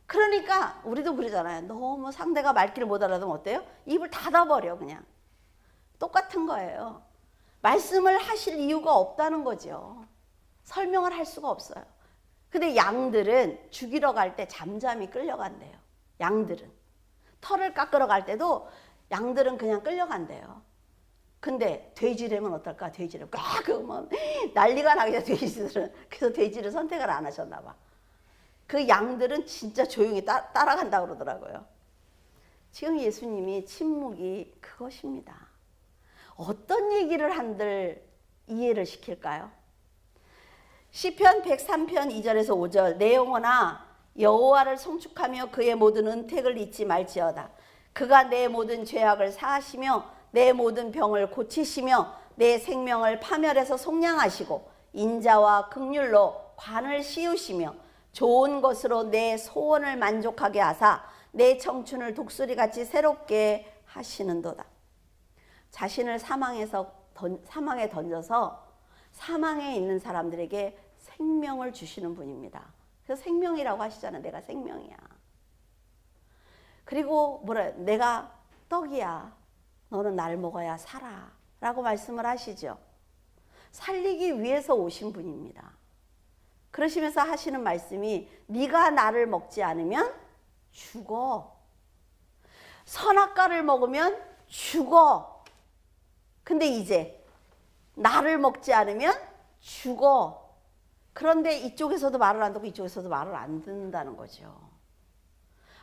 그러니까 우리도 그러잖아요. 너무 상대가 말귀를 못 알아듣으면 어때요? 입을 닫아버려, 그냥. 똑같은 거예요. 말씀을 하실 이유가 없다는 거죠. 설명을 할 수가 없어요. 근데 양들은 죽이러 갈 때 잠잠히 끌려간대요. 양들은. 털을 깎으러 갈 때도 양들은 그냥 끌려간대요. 근데 돼지라면 어떨까? 돼지를 꽉 그러면 난리가 나겠죠, 돼지들은. 그래서 돼지를 선택을 안 하셨나 봐. 그 양들은 진짜 조용히 따라간다고 그러더라고요. 지금 예수님이 침묵이 그것입니다. 어떤 얘기를 한들 이해를 시킬까요? 시편 103편 2절에서 5절. 내 영혼아 여호와를 송축하며 그의 모든 은택을 잊지 말지어다. 그가 내 모든 죄악을 사하시며 내 모든 병을 고치시며 내 생명을 파멸해서 속량하시고 인자와 긍휼로 관을 씌우시며 좋은 것으로 내 소원을 만족하게 하사 내 청춘을 독수리같이 새롭게 하시는도다. 자신을 사망에 던져서 사망에 있는 사람들에게 생명을 주시는 분입니다. 그래서 생명이라고 하시잖아요. 내가 생명이야. 그리고 내가 떡이야. 너는 날 먹어야 살아. 라고 말씀을 하시죠. 살리기 위해서 오신 분입니다. 그러시면서 하시는 말씀이 네가 나를 먹지 않으면 죽어. 선악과를 먹으면 죽어. 근데 이제 나를 먹지 않으면 죽어. 그런데 이쪽에서도 말을 안 듣고 이쪽에서도 말을 안 듣는다는 거죠.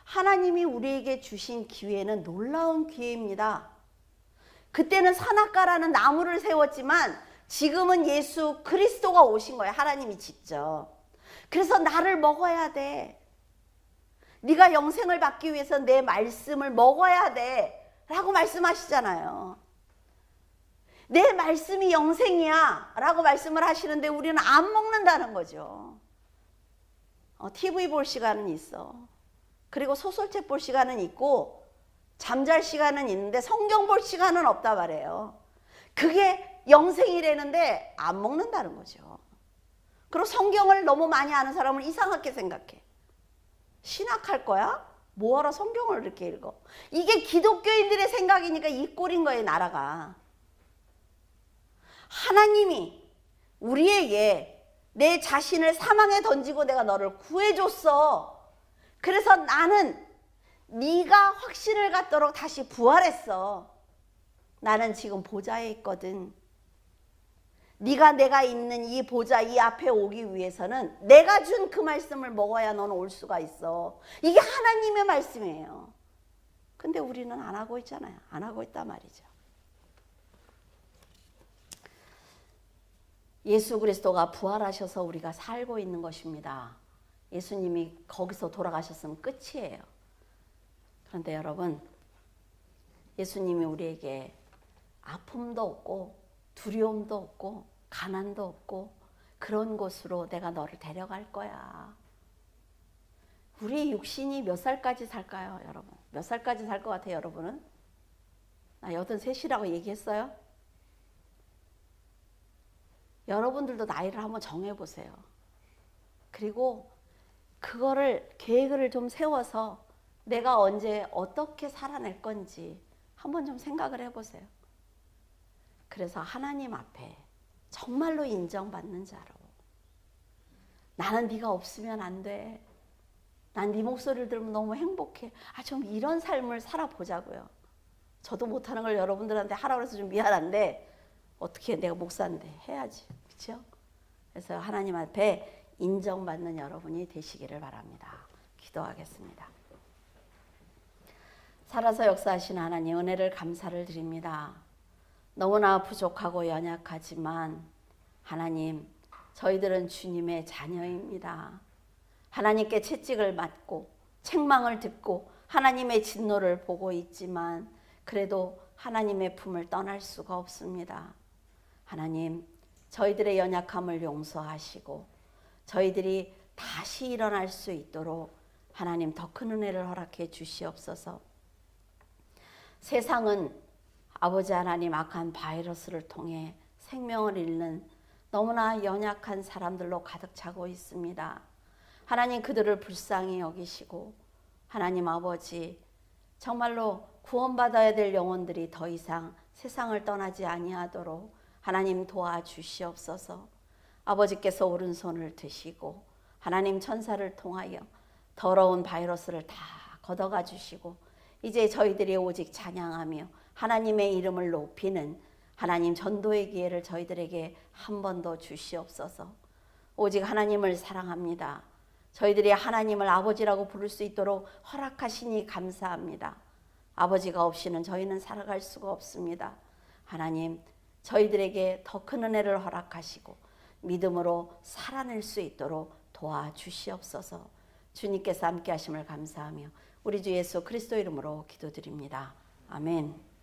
하나님이 우리에게 주신 기회는 놀라운 기회입니다. 그때는 선악과라는 나무를 세웠지만 지금은 예수 그리스도가 오신 거예요. 하나님이 직접. 그래서 나를 먹어야 돼. 네가 영생을 받기 위해서 내 말씀을 먹어야 돼 라고 말씀하시잖아요. 내 말씀이 영생이야 라고 말씀을 하시는데 우리는 안 먹는다는 거죠. TV 볼 시간은 있어. 그리고 소설책 볼 시간은 있고 잠잘 시간은 있는데 성경 볼 시간은 없다 말이에요. 그게 영생이라는데 안 먹는다는 거죠. 그리고 성경을 너무 많이 아는 사람을 이상하게 생각해. 신학할 거야? 뭐하러 성경을 이렇게 읽어? 이게 기독교인들의 생각이니까 이 꼴인 거예요, 나라가. 하나님이 우리에게 내 자신을 사망에 던지고 내가 너를 구해줬어. 그래서 나는 네가 확신을 갖도록 다시 부활했어. 나는 지금 보좌에 있거든. 네가 내가 있는 이 보좌 이 앞에 오기 위해서는 내가 준 그 말씀을 먹어야 너는 올 수가 있어. 이게 하나님의 말씀이에요. 근데 우리는 안 하고 있잖아요. 안 하고 있단 말이죠. 예수 그리스도가 부활하셔서 우리가 살고 있는 것입니다. 예수님이 거기서 돌아가셨으면 끝이에요. 그런데 여러분, 예수님이 우리에게 아픔도 없고 두려움도 없고 가난도 없고 그런 곳으로 내가 너를 데려갈 거야. 우리 육신이 몇 살까지 살까요, 여러분? 몇 살까지 살 것 같아요, 여러분은? 나 83이라고 얘기했어요? 여러분들도 나이를 한번 정해보세요. 그리고 그거를 계획을 좀 세워서 내가 언제 어떻게 살아낼 건지 한번 좀 생각을 해보세요. 그래서 하나님 앞에 정말로 인정받는 자로 나는 네가 없으면 안 돼. 난 네 목소리를 들으면 너무 행복해. 좀 이런 삶을 살아보자고요. 저도 못하는 걸 여러분들한테 하라고 해서 좀 미안한데 어떻게 내가 목사인데 해야지. 그렇죠? 그래서 하나님 앞에 인정받는 여러분이 되시기를 바랍니다. 기도하겠습니다. 살아서 역사하신 하나님 은혜를 감사를 드립니다. 너무나 부족하고 연약하지만 하나님 저희들은 주님의 자녀입니다. 하나님께 채찍을 맞고 책망을 듣고 하나님의 진노를 보고 있지만 그래도 하나님의 품을 떠날 수가 없습니다. 하나님 저희들의 연약함을 용서하시고 저희들이 다시 일어날 수 있도록 하나님 더 큰 은혜를 허락해 주시옵소서. 세상은 아버지 하나님 악한 바이러스를 통해 생명을 잃는 너무나 연약한 사람들로 가득 차고 있습니다. 하나님 그들을 불쌍히 여기시고 하나님 아버지 정말로 구원받아야 될 영혼들이 더 이상 세상을 떠나지 아니하도록 하나님 도와주시옵소서. 아버지께서 오른손을 드시고 하나님 천사를 통하여 더러운 바이러스를 다 걷어가 주시고 이제 저희들이 오직 찬양하며 하나님의 이름을 높이는 하나님 전도의 기회를 저희들에게 한 번 더 주시옵소서. 오직 하나님을 사랑합니다. 저희들이 하나님을 아버지라고 부를 수 있도록 허락하시니 감사합니다. 아버지가 없이는 저희는 살아갈 수가 없습니다. 하나님 저희들에게 더 큰 은혜를 허락하시고 믿음으로 살아낼 수 있도록 도와주시옵소서. 주님께서 함께 하심을 감사하며 우리 주 예수 그리스도 이름으로 기도드립니다. 아멘.